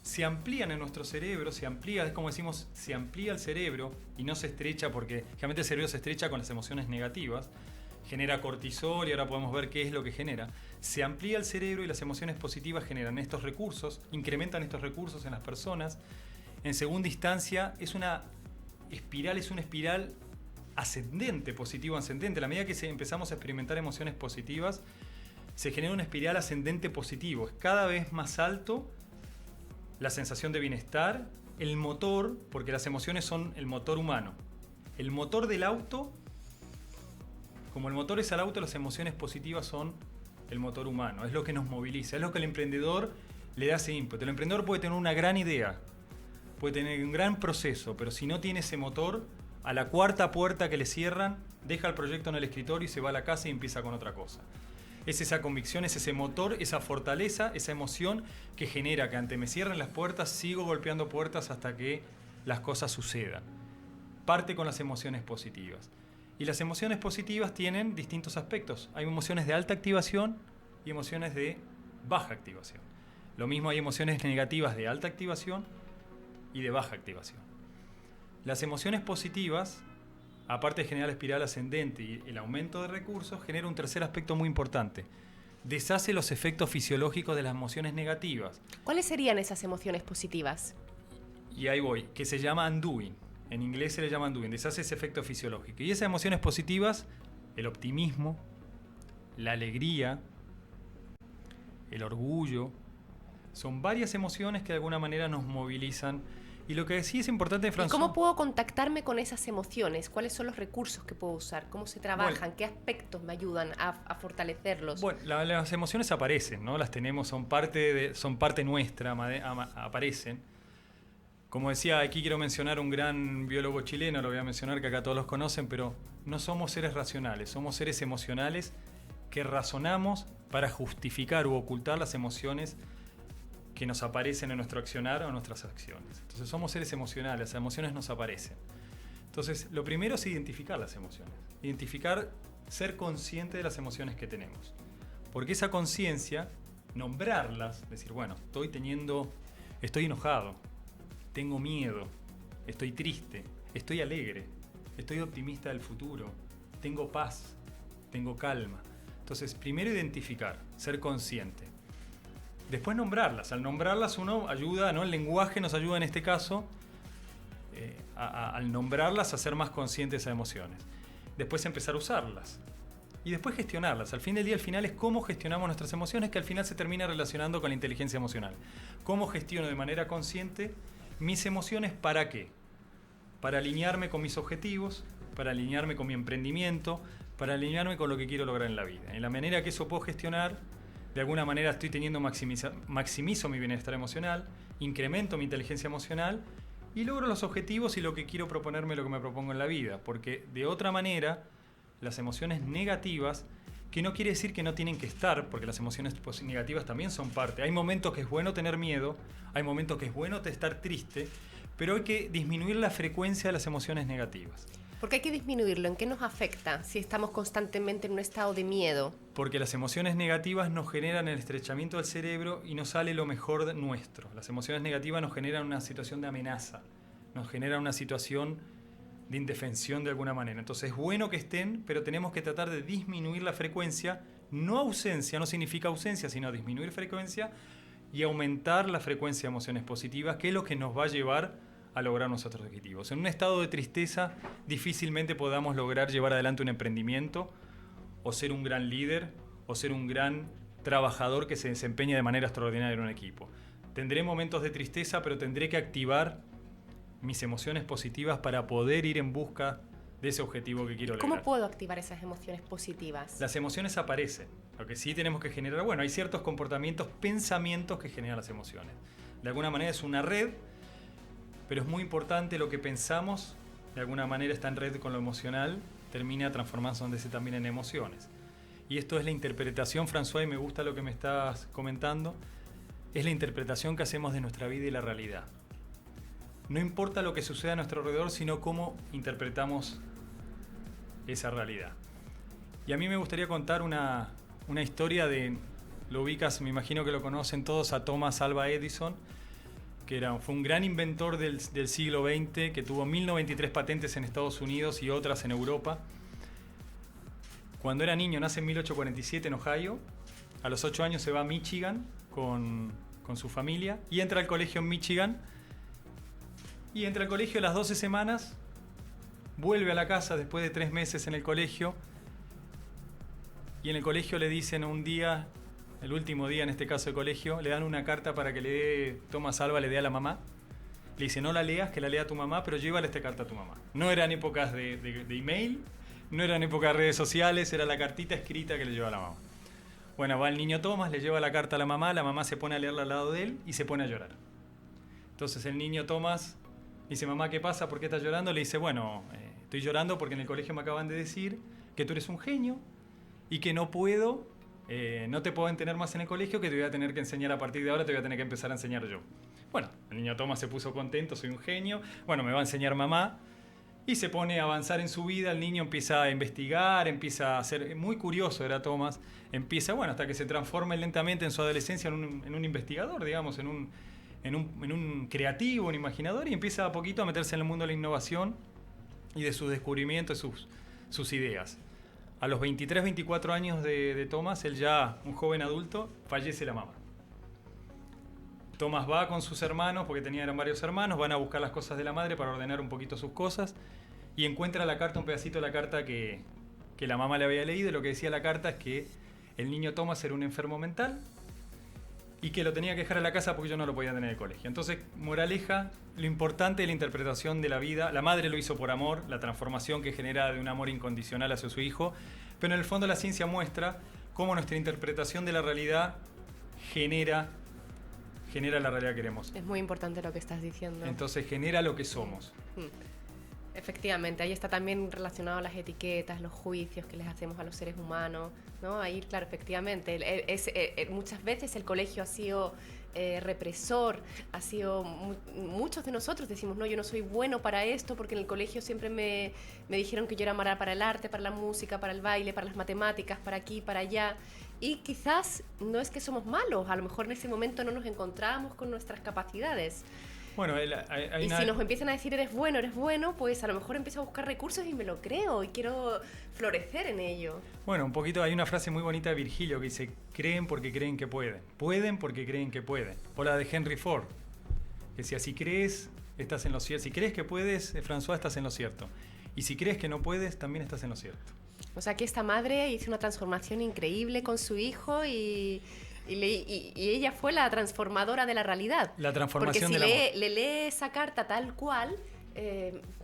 se amplían en nuestro cerebro, es como decimos, se amplía el cerebro y no se estrecha, porque generalmente el cerebro se estrecha con las emociones negativas, genera cortisol y ahora podemos ver qué es lo que genera. Se amplía el cerebro y las emociones positivas generan estos recursos, incrementan estos recursos en las personas. En segunda instancia, es una espiral ascendente, positivo-ascendente. A la medida que empezamos a experimentar emociones positivas, se genera una espiral ascendente positivo. Es cada vez más alto la sensación de bienestar, el motor, porque las emociones son el motor humano. El motor del auto, como el motor es el auto, las emociones positivas son el motor humano. Es lo que nos moviliza, es lo que el emprendedor le da ese ímpetu. El emprendedor puede tener una gran idea, puede tener un gran proceso, pero si no tiene ese motor, a la cuarta puerta que le cierran, deja el proyecto en el escritorio y se va a la casa y empieza con otra cosa. Es esa convicción, es ese motor, esa fortaleza, esa emoción que genera que ante me cierren las puertas, sigo golpeando puertas hasta que las cosas sucedan. Parte con las emociones positivas. Y las emociones positivas tienen distintos aspectos. Hay emociones de alta activación y emociones de baja activación. Lo mismo hay emociones negativas de alta activación y de baja activación. Las emociones positivas, aparte de generar la espiral ascendente y el aumento de recursos, genera un tercer aspecto muy importante. Deshace los efectos fisiológicos de las emociones negativas. ¿Cuáles serían esas emociones positivas? Y ahí voy, que se llama undoing. En inglés se le llama undoing, deshace ese efecto fisiológico. Y esas emociones positivas, el optimismo, la alegría, el orgullo, son varias emociones que de alguna manera nos movilizan. Y lo que sí es importante, François... ¿Y cómo puedo contactarme con esas emociones? ¿Cuáles son los recursos que puedo usar? ¿Cómo se trabajan? Bueno, ¿qué aspectos me ayudan a fortalecerlos? Bueno, las emociones aparecen, ¿no? Las tenemos, son parte nuestra, aparecen. Como decía, aquí quiero mencionar un gran biólogo chileno, lo voy a mencionar, que acá todos los conocen, pero no somos seres racionales, somos seres emocionales que razonamos para justificar u ocultar las emociones que nos aparecen en nuestro accionar o en nuestras acciones. Entonces somos seres emocionales, las emociones nos aparecen. Entonces lo primero es identificar las emociones, identificar, ser consciente de las emociones que tenemos. Porque esa conciencia, nombrarlas, decir, bueno, estoy enojado, tengo miedo, estoy triste, estoy alegre, estoy optimista del futuro, tengo paz, tengo calma. Entonces primero identificar, ser consciente. Después nombrarlas. Al nombrarlas uno ayuda, ¿no? El lenguaje nos ayuda en este caso al nombrarlas a ser más conscientes de esas emociones. Después empezar a usarlas. Y después gestionarlas. Al fin del día, al final es cómo gestionamos nuestras emociones, que al final se termina relacionando con la inteligencia emocional. ¿Cómo gestiono de manera consciente mis emociones? ¿Para qué? Para alinearme con mis objetivos, para alinearme con mi emprendimiento, para alinearme con lo que quiero lograr en la vida. En la manera que eso puedo gestionar, de alguna manera estoy maximizo mi bienestar emocional, incremento mi inteligencia emocional y logro los objetivos y lo que quiero proponerme, lo que me propongo en la vida. Porque de otra manera, las emociones negativas, que no quiere decir que no tienen que estar, porque las emociones negativas también son parte. Hay momentos que es bueno tener miedo, hay momentos que es bueno estar triste, pero hay que disminuir la frecuencia de las emociones negativas. ¿Por qué hay que disminuirlo? ¿En qué nos afecta si estamos constantemente en un estado de miedo? Porque las emociones negativas nos generan el estrechamiento del cerebro y nos sale lo mejor nuestro. Las emociones negativas nos generan una situación de amenaza, nos generan una situación de indefensión de alguna manera. Entonces es bueno que estén, pero tenemos que tratar de disminuir la frecuencia. No ausencia, no significa ausencia, sino disminuir frecuencia y aumentar la frecuencia de emociones positivas, que es lo que nos va a llevar a lograr nuestros objetivos. En un estado de tristeza difícilmente podamos lograr llevar adelante un emprendimiento o ser un gran líder o ser un gran trabajador que se desempeña de manera extraordinaria en un equipo. Tendré momentos de tristeza, pero tendré que activar mis emociones positivas para poder ir en busca de ese objetivo que quiero lograr. ¿Cómo puedo activar esas emociones positivas? Las emociones aparecen. Lo que sí tenemos que generar, bueno, hay ciertos comportamientos, pensamientos que generan las emociones. De alguna manera es una red, pero es muy importante lo que pensamos, de alguna manera está en red con lo emocional, termina transformándose también en emociones. Y esto es la interpretación, François, y me gusta lo que me estás comentando, es la interpretación que hacemos de nuestra vida y la realidad. No importa lo que suceda a nuestro alrededor, sino cómo interpretamos esa realidad. Y a mí me gustaría contar una historia de, lo ubicas, me imagino que lo conocen todos, a Thomas Alva Edison, que fue un gran inventor del siglo XX, que tuvo 1093 patentes en Estados Unidos y otras en Europa. Cuando era niño, nace en 1847 en Ohio, a los 8 años se va a Michigan con su familia y entra al colegio en Michigan. Y entra al colegio a las 12 semanas, vuelve a la casa después de 3 meses en el colegio, y en el colegio le dicen un día, el último día en este caso de colegio, le dan una carta para que le dé, Thomas Alva le dé a la mamá. Le dice, no la leas, que la lea tu mamá, pero llévale esta carta a tu mamá. No eran épocas de email, no eran épocas de redes sociales, era la cartita escrita que le lleva a la mamá. Bueno, va el niño Thomas, le lleva la carta a la mamá se pone a leerla al lado de él y se pone a llorar. Entonces el niño Thomas dice, mamá, ¿qué pasa? ¿Por qué estás llorando? Le dice, bueno, estoy llorando porque en el colegio me acaban de decir que tú eres un genio y que no puedo, no te puedo tener más en el colegio, que te voy a tener que enseñar a partir de ahora, te voy a tener que empezar a enseñar yo. Bueno, el niño Thomas se puso contento, soy un genio, bueno, me va a enseñar mamá, y se pone a avanzar en su vida, el niño empieza a investigar, empieza a ser, muy curioso era Thomas, empieza, bueno, hasta que se transforma lentamente en su adolescencia en un investigador, digamos, en un creativo, un imaginador, y empieza a poquito a meterse en el mundo de la innovación y de sus descubrimientos, sus ideas. A los 23, 24 años de Thomas, él ya, un joven adulto, fallece la mamá. Thomas va con sus hermanos, porque eran varios hermanos, van a buscar las cosas de la madre para ordenar un poquito sus cosas, y encuentra la carta, un pedacito de la carta que la mamá le había leído, y lo que decía la carta es que el niño Thomas era un enfermo mental y que lo tenía que dejar a la casa porque yo no lo podía tener en el colegio. Entonces, moraleja, lo importante de la interpretación de la vida, la madre lo hizo por amor, la transformación que genera de un amor incondicional hacia su hijo, pero en el fondo la ciencia muestra cómo nuestra interpretación de la realidad genera la realidad que queremos. Es muy importante lo que estás diciendo. Entonces genera lo que somos. Efectivamente, ahí está también relacionado a las etiquetas, los juicios que les hacemos a los seres humanos, ¿no? Ahí, claro, efectivamente, muchas veces el colegio ha sido represor, ha sido... muchos de nosotros decimos, no, yo no soy bueno para esto, porque en el colegio siempre me dijeron que yo era mala para el arte, para la música, para el baile, para las matemáticas, para aquí, para allá. Y quizás no es que somos malos, a lo mejor en ese momento no nos encontrábamos con nuestras capacidades. Bueno, si nos empiezan a decir eres bueno, pues a lo mejor empiezo a buscar recursos y me lo creo y quiero florecer en ello. Bueno, un poquito, hay una frase muy bonita de Virgilio que dice, creen porque creen que pueden, pueden porque creen que pueden. O la de Henry Ford, que decía, si crees, estás en lo cierto. Si crees que puedes, François, estás en lo cierto. Y si crees que no puedes, también estás en lo cierto. O sea que esta madre hizo una transformación increíble con su hijo y ella fue la transformadora de la realidad. La transformación del amor. amor. Porque si lee esa carta tal cual,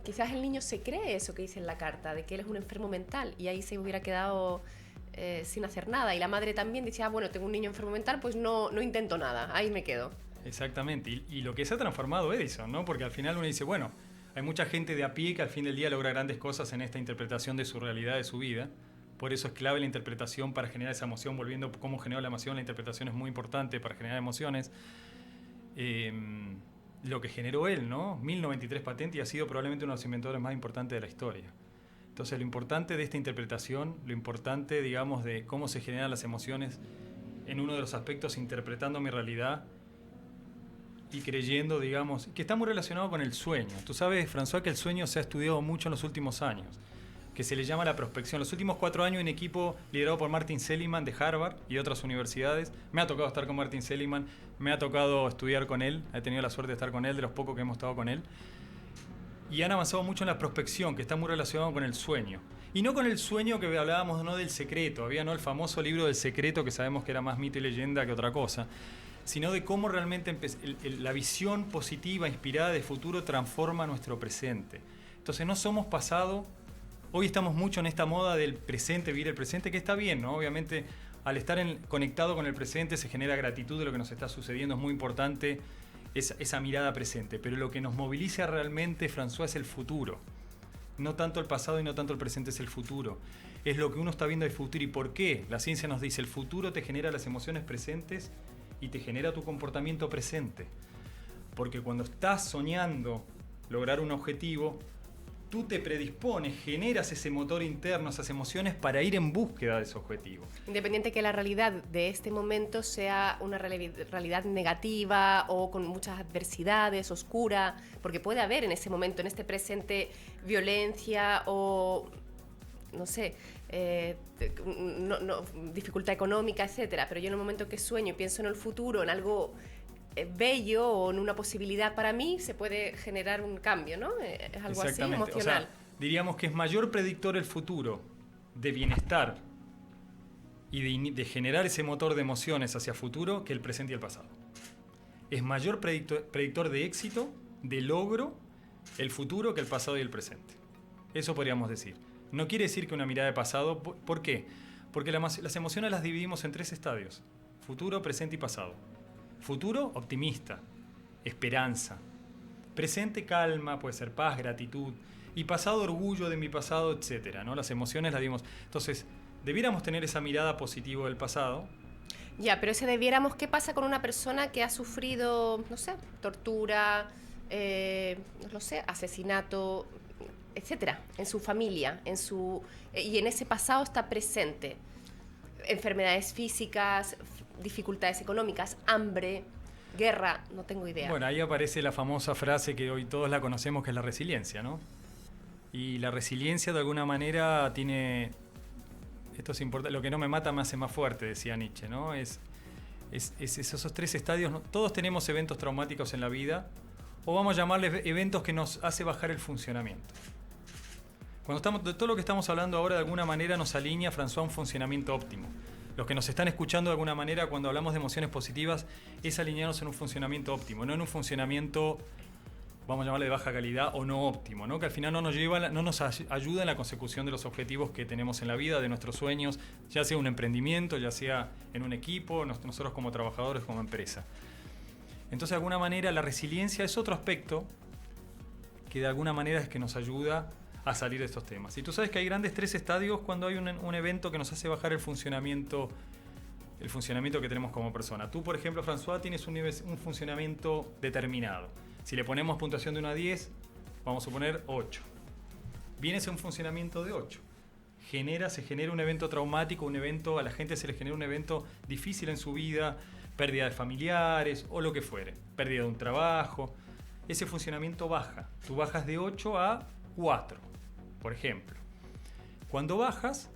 quizás el niño se cree eso que dice en la carta, de que él es un enfermo mental, y ahí se hubiera quedado sin hacer nada. Y la madre también decía, bueno, tengo un niño enfermo mental, pues no intento nada, ahí me quedo. Exactamente, y lo que se ha transformado Edison, ¿no? Porque al final uno dice, bueno, hay mucha gente de a pie que al fin del día logra grandes cosas en esta interpretación de su realidad, de su vida. Por eso es clave la interpretación para generar esa emoción. Volviendo a cómo generó la emoción, la interpretación es muy importante para generar emociones. Lo que generó él, ¿no? 1093 patentes, y ha sido probablemente uno de los inventores más importantes de la historia. Entonces, lo importante de esta interpretación, lo importante, digamos, de cómo se generan las emociones en uno de los aspectos, interpretando mi realidad y creyendo, digamos, que está muy relacionado con el sueño. Tú sabes, François, que el sueño se ha estudiado mucho en los últimos años, que se le llama la prospección. Los últimos 4 años en equipo liderado por Martin Seligman de Harvard y otras universidades. Me ha tocado estar con Martin Seligman, me ha tocado estudiar con él, he tenido la suerte de estar con él, de los pocos que hemos estado con él. Y han avanzado mucho en la prospección, que está muy relacionado con el sueño. Y no con el sueño que hablábamos, no del secreto, había, ¿no?, el famoso libro del secreto, que sabemos que era más mito y leyenda que otra cosa, sino de cómo realmente la visión positiva, inspirada de futuro transforma nuestro presente. Entonces no somos pasado. Hoy estamos mucho en esta moda del presente, vivir el presente, que está bien, ¿no? Obviamente, al estar conectado con el presente se genera gratitud de lo que nos está sucediendo, es muy importante esa mirada presente. Pero lo que nos moviliza realmente, François, es el futuro. No tanto el pasado y no tanto el presente, es el futuro. Es lo que uno está viendo del futuro. ¿Y por qué? La ciencia nos dice, el futuro te genera las emociones presentes y te genera tu comportamiento presente. Porque cuando estás soñando lograr un objetivo, tú te predispones, generas ese motor interno, esas emociones para ir en búsqueda de ese objetivo. Independiente que la realidad de este momento sea una realidad negativa o con muchas adversidades, oscura, porque puede haber en ese momento, en este presente, violencia o, no sé, dificultad económica, etcétera. Pero yo en el momento que sueño y pienso en el futuro, en algo bello o en una posibilidad para mí, se puede generar un cambio, ¿no? Es algo así emocional. O sea, diríamos que es mayor predictor el futuro de bienestar y de generar ese motor de emociones hacia futuro que el presente y el pasado. Es mayor predictor de éxito, de logro, el futuro que el pasado y el presente. Eso podríamos decir. No quiere decir que una mirada de pasado. ¿Por qué? Porque las emociones las dividimos en 3 estadios: futuro, presente y pasado. Futuro, optimista, esperanza. Presente, calma, puede ser paz, gratitud. Y pasado, orgullo de mi pasado, etc., ¿no? Las emociones las dividimos. Entonces, debiéramos tener esa mirada positiva del pasado. Ya, pero ese debiéramos, ¿qué pasa con una persona que ha sufrido, no sé, tortura, no sé, asesinato, etcétera, en su familia, y en ese pasado está presente? Enfermedades físicas, dificultades económicas, hambre, guerra, no tengo idea. Bueno, ahí aparece la famosa frase que hoy todos la conocemos, que es la resiliencia, ¿no? Y la resiliencia de alguna manera tiene... Esto es importante, lo que no me mata me hace más fuerte, decía Nietzsche, ¿no? Es esos 3 estadios, ¿no? Todos tenemos eventos traumáticos en la vida, o vamos a llamarles eventos que nos hace bajar el funcionamiento. De todo lo que estamos hablando ahora, de alguna manera nos alinea, François, a un funcionamiento óptimo. Los que nos están escuchando, de alguna manera, cuando hablamos de emociones positivas, es alinearnos en un funcionamiento óptimo, no en un funcionamiento, vamos a llamarle de baja calidad o no óptimo, ¿no? Que al final no nos ayuda en la consecución de los objetivos que tenemos en la vida, de nuestros sueños, ya sea un emprendimiento, ya sea en un equipo, nosotros como trabajadores, como empresa. Entonces, de alguna manera, la resiliencia es otro aspecto que de alguna manera es que nos ayuda a salir de estos temas. Y tú sabes que hay grandes 3 estadios cuando hay un evento que nos hace bajar el funcionamiento que tenemos como persona. Tú, por ejemplo, François, tienes un funcionamiento determinado. Si le ponemos puntuación de 1 a 10, vamos a suponer 8. Vienes a un funcionamiento de 8. Se genera un evento traumático, a la gente se le genera un evento difícil en su vida, pérdida de familiares o lo que fuere, pérdida de un trabajo. Ese funcionamiento baja. Tú bajas de 8 a 4, por ejemplo. Cuando bajas,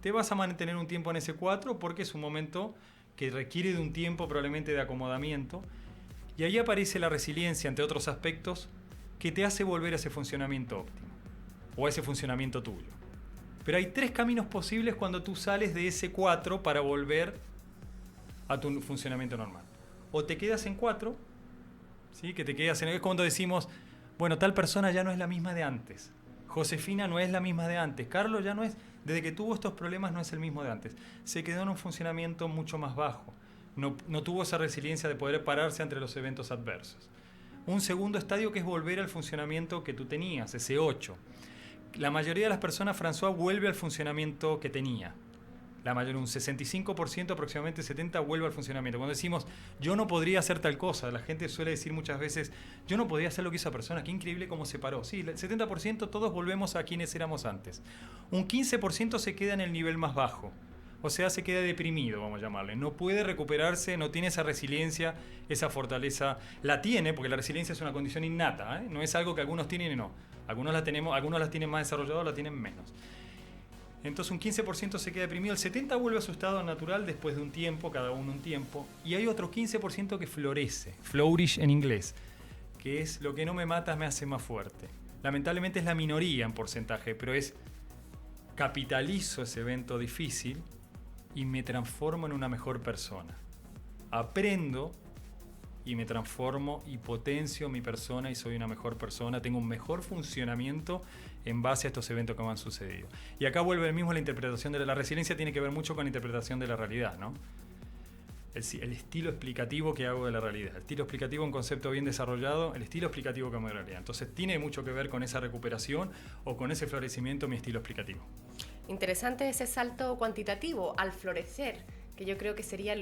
te vas a mantener un tiempo en ese 4 porque es un momento que requiere de un tiempo probablemente de acomodamiento. Y ahí aparece la resiliencia, entre otros aspectos, que te hace volver a ese funcionamiento óptimo o a ese funcionamiento tuyo. Pero hay 3 caminos posibles cuando tú sales de ese 4 para volver a tu funcionamiento normal. O te quedas en 4, ¿sí? Que te quedas en... Es cuando decimos, bueno, tal persona ya no es la misma de antes. Josefina no es la misma de antes. Carlos ya no es... Desde que tuvo estos problemas no es el mismo de antes. Se quedó en un funcionamiento mucho más bajo. No tuvo esa resiliencia de poder pararse ante los eventos adversos. Un segundo estadio que es volver al funcionamiento que tú tenías, ese 8. La mayoría de las personas, François, vuelve al funcionamiento que tenía. La mayoría, un 65%, aproximadamente 70%, vuelve al funcionamiento. Cuando decimos, yo no podría hacer tal cosa, la gente suele decir muchas veces, yo no podría hacer lo que hizo esa persona, qué increíble cómo se paró. Sí, el 70% todos volvemos a quienes éramos antes. Un 15% se queda en el nivel más bajo. O sea, se queda deprimido, vamos a llamarle. No puede recuperarse, no tiene esa resiliencia, esa fortaleza. La tiene, porque la resiliencia es una condición innata, ¿eh? No es algo que algunos tienen y no. Algunos la tienen más desarrollado, la tienen menos. Entonces un 15% se queda deprimido, el 70% vuelve a su estado natural después de un tiempo, cada uno un tiempo. Y hay otro 15% que florece, flourish en inglés, que es lo que no me mata me hace más fuerte. Lamentablemente es la minoría en porcentaje, pero capitalizo ese evento difícil y me transformo en una mejor persona. Aprendo y me transformo y potencio mi persona y soy una mejor persona. Tengo un mejor funcionamiento en base a estos eventos que me han sucedido. Y acá vuelve el mismo la interpretación de la resiliencia, tiene que ver mucho con la interpretación de la realidad, ¿no? El estilo explicativo que hago de la realidad. El estilo explicativo, un concepto bien desarrollado, el estilo explicativo que hago de la realidad. Entonces tiene mucho que ver con esa recuperación o con ese florecimiento mi estilo explicativo. Interesante ese salto cuantitativo al florecer, que yo creo que sería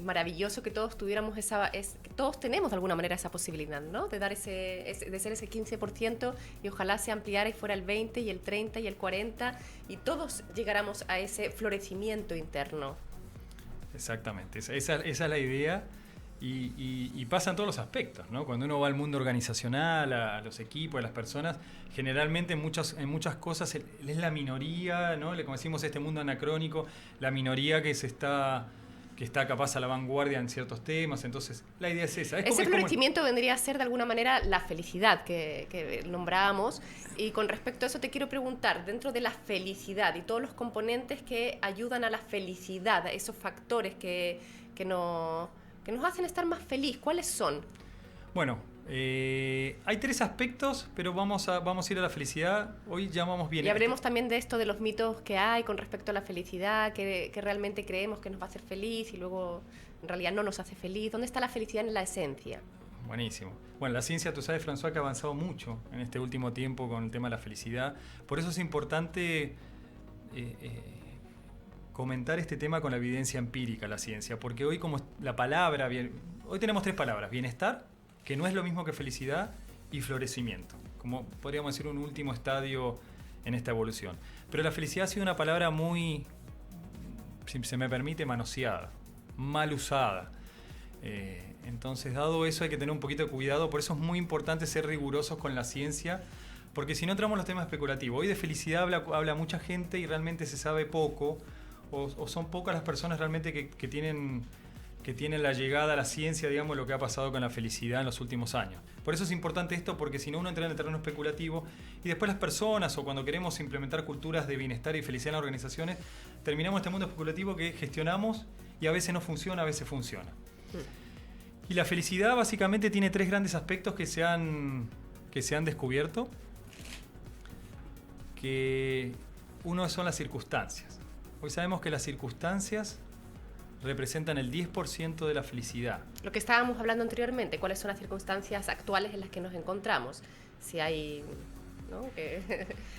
maravilloso que todos tuviéramos que todos tenemos de alguna manera esa posibilidad, ¿no? De dar de ser ese 15% y ojalá se ampliara y fuera el 20% y el 30% y el 40% y todos llegáramos a ese florecimiento interno. Exactamente, esa es la idea y pasa en todos los aspectos, ¿no? Cuando uno va al mundo organizacional, a los equipos, a las personas, generalmente en muchas cosas es la minoría, ¿no? Como decimos, este mundo anacrónico, la minoría que que está capaz a la vanguardia en ciertos temas. Entonces, la idea es esa. Ese florecimiento vendría a ser de alguna manera la felicidad que nombrábamos. Y con respecto a eso te quiero preguntar, dentro de la felicidad y todos los componentes que ayudan a la felicidad, esos factores que nos hacen estar más feliz, ¿cuáles son? Bueno, hay 3 aspectos, pero vamos a ir a la felicidad. Hoy llamamos bien. Y hablemos también de esto, de los mitos que hay con respecto a la felicidad, que realmente creemos que nos va a hacer feliz y luego en realidad no nos hace feliz. ¿Dónde está la felicidad en la esencia? Buenísimo. Bueno, la ciencia, tú sabes, François, que ha avanzado mucho en este último tiempo con el tema de la felicidad. Por eso es importante comentar este tema con la evidencia empírica, la ciencia, porque hoy como la palabra, hoy tenemos 3 palabras: bienestar, que no es lo mismo que felicidad, y florecimiento, como podríamos decir un último estadio en esta evolución. Pero la felicidad ha sido una palabra muy, si se me permite, manoseada, mal usada. Entonces, dado eso, hay que tener un poquito de cuidado. Por eso es muy importante ser rigurosos con la ciencia, porque si no entramos en los temas especulativos. Hoy de felicidad habla mucha gente y realmente se sabe poco, o son pocas las personas realmente que tienen la llegada a la ciencia, digamos, lo que ha pasado con la felicidad en los últimos años. Por eso es importante esto, porque si no, uno entra en el terreno especulativo y después las personas, o cuando queremos implementar culturas de bienestar y felicidad en las organizaciones, terminamos este mundo especulativo que gestionamos y a veces no funciona, a veces funciona. Y la felicidad básicamente tiene 3 grandes aspectos que se han descubierto. Que uno son las circunstancias. Hoy sabemos que las circunstancias representan el 10% de la felicidad. Lo que estábamos hablando anteriormente, ¿cuáles son las circunstancias actuales en las que nos encontramos? Si hay, ¿no?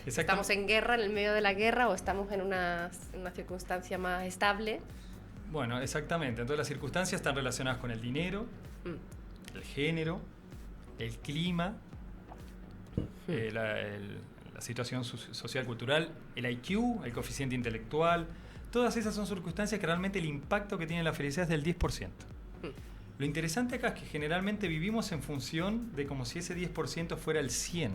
Estamos en guerra, en el medio de la guerra, o estamos en una circunstancia más estable. Bueno, exactamente. Entonces las circunstancias están relacionadas con el dinero, el género, el clima, la situación social, cultural, el IQ, el coeficiente intelectual. Todas esas son circunstancias que realmente el impacto que tiene la felicidad es del 10%. Lo interesante acá es que generalmente vivimos en función de como si ese 10% fuera el 100%.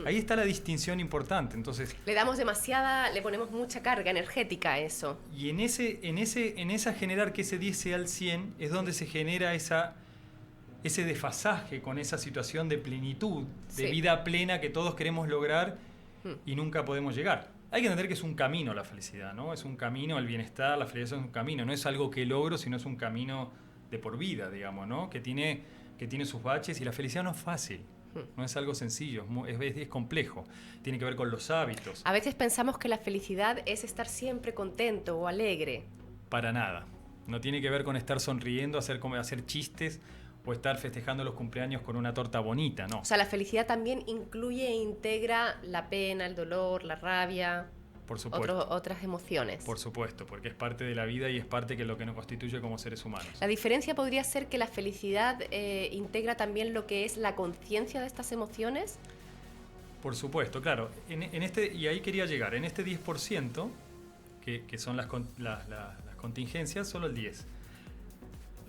Ahí está la distinción importante. Entonces, le ponemos mucha carga energética a eso. Y en esa generar que ese 10 sea el 100 es donde se genera ese desfasaje con esa situación de plenitud, de vida plena que todos queremos lograr y nunca podemos llegar. Hay que entender que es un camino la felicidad, ¿no? Es un camino, el bienestar, la felicidad es un camino. No es algo que logro, sino es un camino de por vida, digamos, ¿no? Que tiene sus baches, y la felicidad no es fácil. No es algo sencillo, es complejo. Tiene que ver con los hábitos. A veces pensamos que la felicidad es estar siempre contento o alegre. Para nada. No tiene que ver con estar sonriendo, hacer chistes o estar festejando los cumpleaños con una torta bonita, no. O sea, la felicidad también incluye e integra la pena, el dolor, la rabia. Por supuesto. Otras emociones. Por supuesto, porque es parte de la vida y es parte de lo que nos constituye como seres humanos. La diferencia podría ser que la felicidad integra también lo que es la conciencia de estas emociones. Por supuesto, claro. Y ahí quería llegar. En este 10%, que son las contingencias, solo el 10%.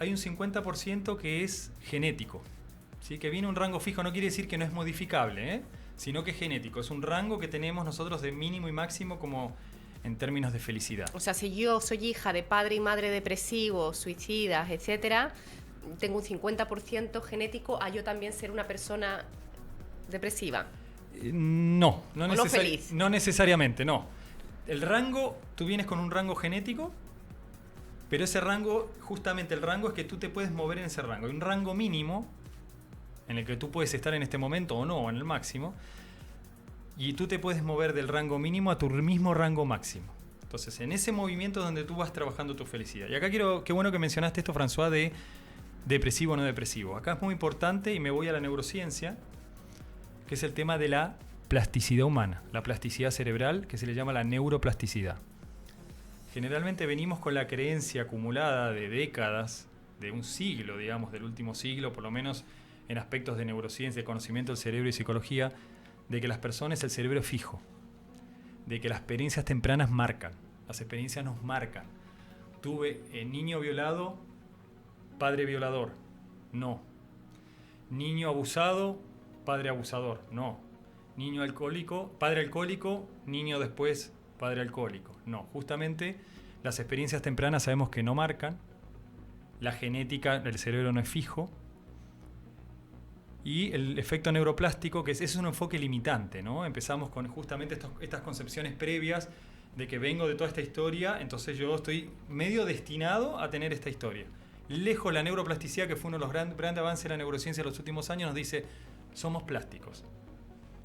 Hay un 50% que es genético, ¿sí? Que viene un rango fijo, no quiere decir que no es modificable, sino que es genético. Es un rango que tenemos nosotros de mínimo y máximo como en términos de felicidad. O sea, si yo soy hija de padre y madre depresivos, suicidas, etcétera, tengo un 50% genético a yo también ser una persona depresiva. No feliz. No necesariamente, no. El rango, tú vienes con un rango genético, pero ese rango, justamente el rango es que tú te puedes mover en ese rango. Hay un rango mínimo en el que tú puedes estar en este momento o no, o en el máximo, y tú te puedes mover del rango mínimo a tu mismo rango máximo. Entonces, en ese movimiento es donde tú vas trabajando tu felicidad. Y acá qué bueno que mencionaste esto, François, de depresivo o no depresivo. Acá es muy importante, y me voy a la neurociencia, que es el tema de la plasticidad humana, la plasticidad cerebral, que se le llama la neuroplasticidad. Generalmente venimos con la creencia acumulada de décadas, de un siglo, digamos, del último siglo, por lo menos en aspectos de neurociencia, de conocimiento del cerebro y psicología, de que las personas, el cerebro es fijo, de que las experiencias tempranas marcan, las experiencias nos marcan. Tuve niño violado, padre violador, no. Niño abusado, padre abusador, no. Niño alcohólico, padre alcohólico, niño después padre alcohólico, no. Justamente las experiencias tempranas sabemos que no marcan, la genética del cerebro no es fijo. Y el efecto neuroplástico, que es un enfoque limitante, ¿no? Empezamos con justamente estas concepciones previas de que vengo de toda esta historia, entonces yo estoy medio destinado a tener esta historia. Lejos la neuroplasticidad, que fue uno de los grandes avances de la neurociencia en los últimos años, nos dice, somos plásticos.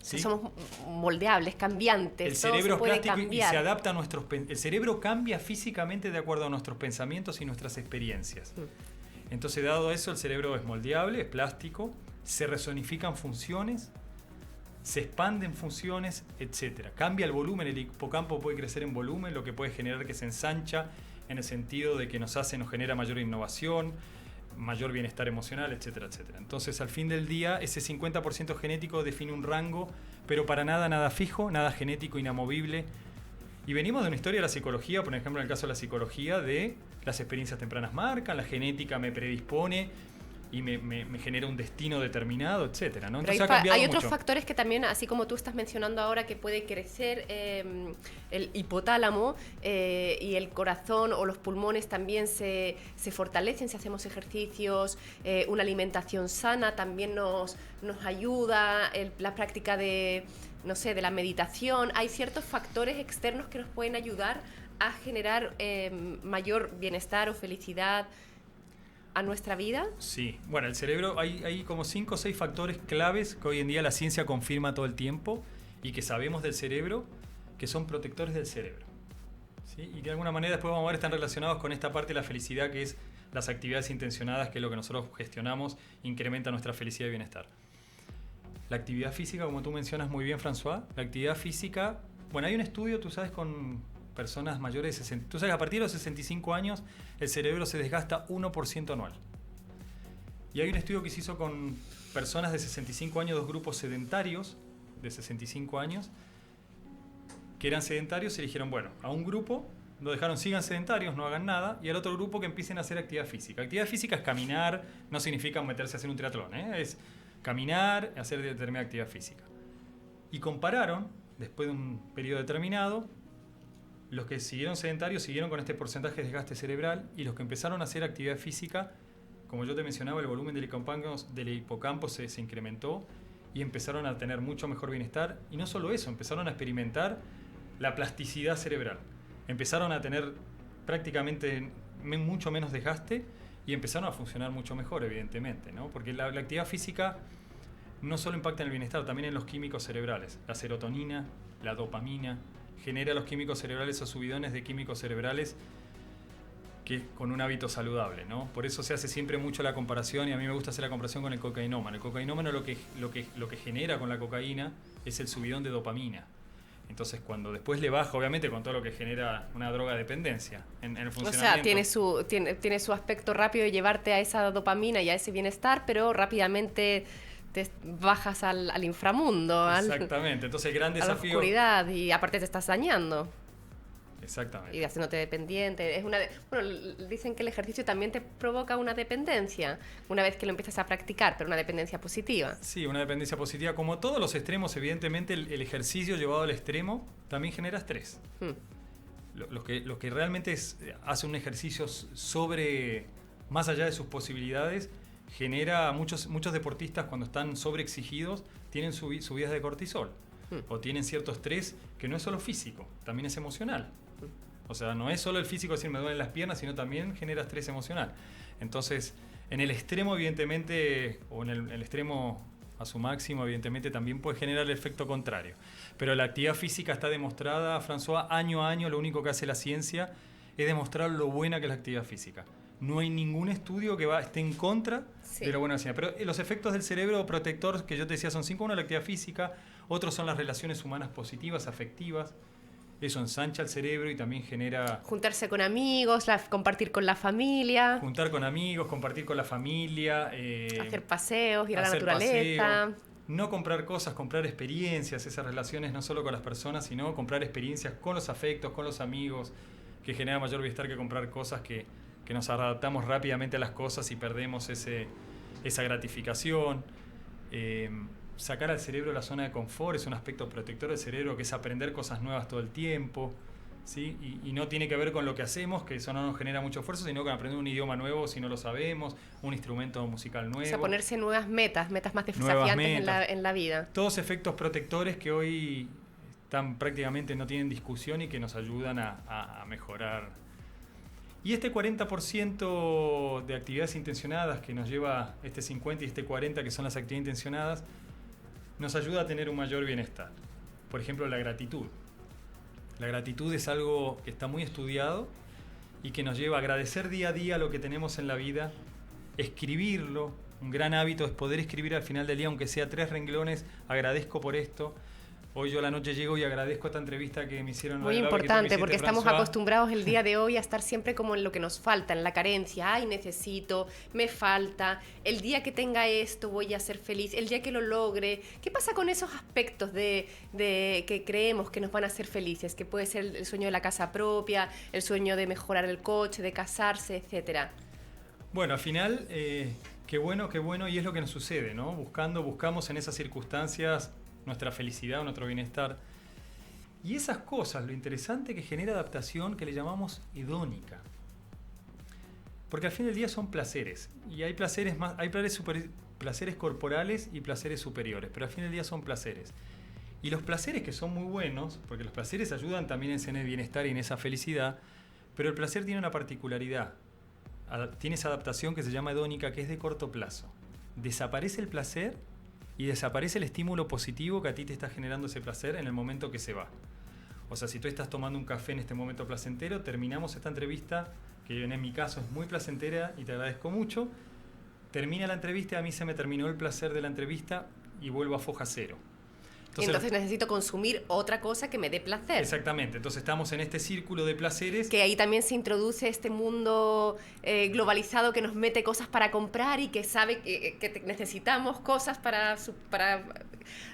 ¿Sí? Somos moldeables, cambiantes. El cerebro es plástico cambiar. y se adapta a nuestros... El cerebro cambia físicamente de acuerdo a nuestros pensamientos y nuestras experiencias. Entonces, dado eso, el cerebro es moldeable, es plástico, se resonifican funciones, se expanden funciones, etc. Cambia el volumen, el hipocampo puede crecer en volumen, lo que puede generar que se ensancha en el sentido de que nos genera mayor innovación, mayor bienestar emocional, etcétera, etcétera. Entonces, al fin del día, ese 50% genético define un rango, pero para nada fijo, nada genético, inamovible. Y venimos de una historia de la psicología, por ejemplo, en el caso de la psicología, de las experiencias tempranas marcan, la genética me predispone y me genera un destino determinado, etcétera, ¿no? Entonces hay otros factores que también, así como tú estás mencionando ahora, que puede crecer el hipotálamo y el corazón o los pulmones también se fortalecen si hacemos ejercicios, una alimentación sana también nos ayuda, la práctica de la meditación. Hay ciertos factores externos que nos pueden ayudar a generar mayor bienestar o felicidad a nuestra vida. Sí, bueno, el cerebro, hay como 5 o 6 factores claves que hoy en día la ciencia confirma todo el tiempo y que sabemos del cerebro, que son protectores del cerebro, ¿sí? Y que de alguna manera después vamos a ver están relacionados con esta parte de la felicidad, que es las actividades intencionadas, que es lo que nosotros gestionamos, incrementa nuestra felicidad y bienestar. La actividad física, como tú mencionas muy bien, François, la actividad física, bueno, hay un estudio, tú sabes, con personas mayores de 60. Tú sabes que a partir de los 65 años el cerebro se desgasta 1% anual. Y hay un estudio que se hizo con personas de 65 años, 2 grupos sedentarios de 65 años, que eran sedentarios, y eligieron, bueno, a un grupo lo dejaron, sigan sedentarios, no hagan nada, y al otro grupo que empiecen a hacer actividad física. Actividad física es caminar, no significa meterse a hacer un triatlón, es caminar, hacer determinada actividad física. Y compararon, después de un periodo determinado, los que siguieron sedentarios siguieron con este porcentaje de desgaste cerebral, y los que empezaron a hacer actividad física, como yo te mencionaba, el volumen del hipocampo se incrementó y empezaron a tener mucho mejor bienestar. Y no solo eso, empezaron a experimentar la plasticidad cerebral. Empezaron a tener prácticamente mucho menos desgaste y empezaron a funcionar mucho mejor, evidentemente, ¿no? Porque la actividad física no solo impacta en el bienestar, también en los químicos cerebrales. La serotonina, la dopamina, genera los químicos cerebrales o subidones de químicos cerebrales que con un hábito saludable, ¿no? Por eso se hace siempre mucho la comparación, y a mí me gusta hacer la comparación con el cocainómano. El cocainómano lo que genera con la cocaína es el subidón de dopamina. Entonces, cuando después le baja, obviamente, con todo lo que genera una droga dependencia en el funcionamiento. O sea, tiene su aspecto rápido de llevarte a esa dopamina y a ese bienestar, pero rápidamente te bajas al inframundo. Exactamente, entonces el gran desafío... A la oscuridad, y aparte te estás dañando. Exactamente. Y haciéndote dependiente. Bueno, dicen que el ejercicio también te provoca una dependencia una vez que lo empiezas a practicar, pero una dependencia positiva. Sí, una dependencia positiva. Como todos los extremos, evidentemente el ejercicio llevado al extremo también genera estrés. Los que realmente hacen un ejercicio más allá de sus posibilidades, genera muchos deportistas, cuando están sobreexigidos, tienen subidas de cortisol. O tienen cierto estrés que no es solo físico, también es emocional. O sea, no es solo el físico, decir me duelen las piernas, sino también genera estrés emocional. Entonces, en el extremo, evidentemente, o en el extremo a su máximo, evidentemente, también puede generar el efecto contrario. Pero la actividad física está demostrada, François, año a año. Lo único que hace la ciencia es demostrar lo buena que es la actividad física. No hay ningún estudio que esté en contra de lo buena de la ciencia. Pero los efectos del cerebro protector que yo te decía son 5. Uno, la actividad física. Otros son las relaciones humanas positivas, afectivas. Eso ensancha el cerebro y también genera... Juntarse con amigos, compartir con la familia. Juntar con amigos, compartir con la familia. Hacer paseos, ir a la naturaleza. No comprar cosas, comprar experiencias. Esas relaciones no solo con las personas, sino comprar experiencias con los afectos, con los amigos, que genera mayor bienestar que comprar cosas que nos adaptamos rápidamente a las cosas y perdemos esa gratificación. Sacar al cerebro de la zona de confort es un aspecto protector del cerebro, que es aprender cosas nuevas todo el tiempo, ¿sí? Y no tiene que ver con lo que hacemos, que eso no nos genera mucho esfuerzo, sino con aprender un idioma nuevo si no lo sabemos, un instrumento musical nuevo. O sea, ponerse nuevas metas más Nuevas desafiantes metas. en la vida. Todos efectos protectores que hoy están prácticamente no tienen discusión y que nos ayudan a mejorar. Y este 40% de actividades intencionadas que nos lleva este 50 y este 40 que son las actividades intencionadas, nos ayuda a tener un mayor bienestar. Por ejemplo, la gratitud. La gratitud es algo que está muy estudiado y que nos lleva a agradecer día a día lo que tenemos en la vida, escribirlo. Un gran hábito es poder escribir al final del día, aunque sea 3 renglones, agradezco por esto. Hoy yo a la noche llego y agradezco esta entrevista que me hicieron. Muy importante, porque estamos acostumbrados el día de hoy a estar siempre como en lo que nos falta, en la carencia. Ay, necesito, me falta, el día que tenga esto voy a ser feliz, el día que lo logre. ¿Qué pasa con esos aspectos de que creemos que nos van a hacer felices? Que puede ser el sueño de la casa propia, el sueño de mejorar el coche, de casarse, etcétera. Bueno, al final, qué bueno, y es lo que nos sucede, ¿no? Buscamos en esas circunstancias nuestra felicidad o nuestro bienestar. Y esas cosas, lo interesante que genera adaptación, que le llamamos hedónica. Porque al fin del día son placeres. Y hay placeres placeres corporales y placeres superiores. Pero al fin del día son placeres. Y los placeres que son muy buenos, porque los placeres ayudan también en ese bienestar y en esa felicidad, pero el placer tiene una particularidad. Tiene esa adaptación que se llama hedónica, que es de corto plazo. Desaparece el placer y desaparece el estímulo positivo que a ti te está generando ese placer en el momento que se va. O sea, si tú estás tomando un café en este momento placentero, terminamos esta entrevista, que en mi caso es muy placentera y te agradezco mucho, termina la entrevista y a mí se me terminó el placer de la entrevista y vuelvo a foja cero. Entonces necesito consumir otra cosa que me dé placer. Exactamente, entonces estamos en este círculo de placeres. Que ahí también se introduce este mundo globalizado que nos mete cosas para comprar y que sabe que necesitamos cosas para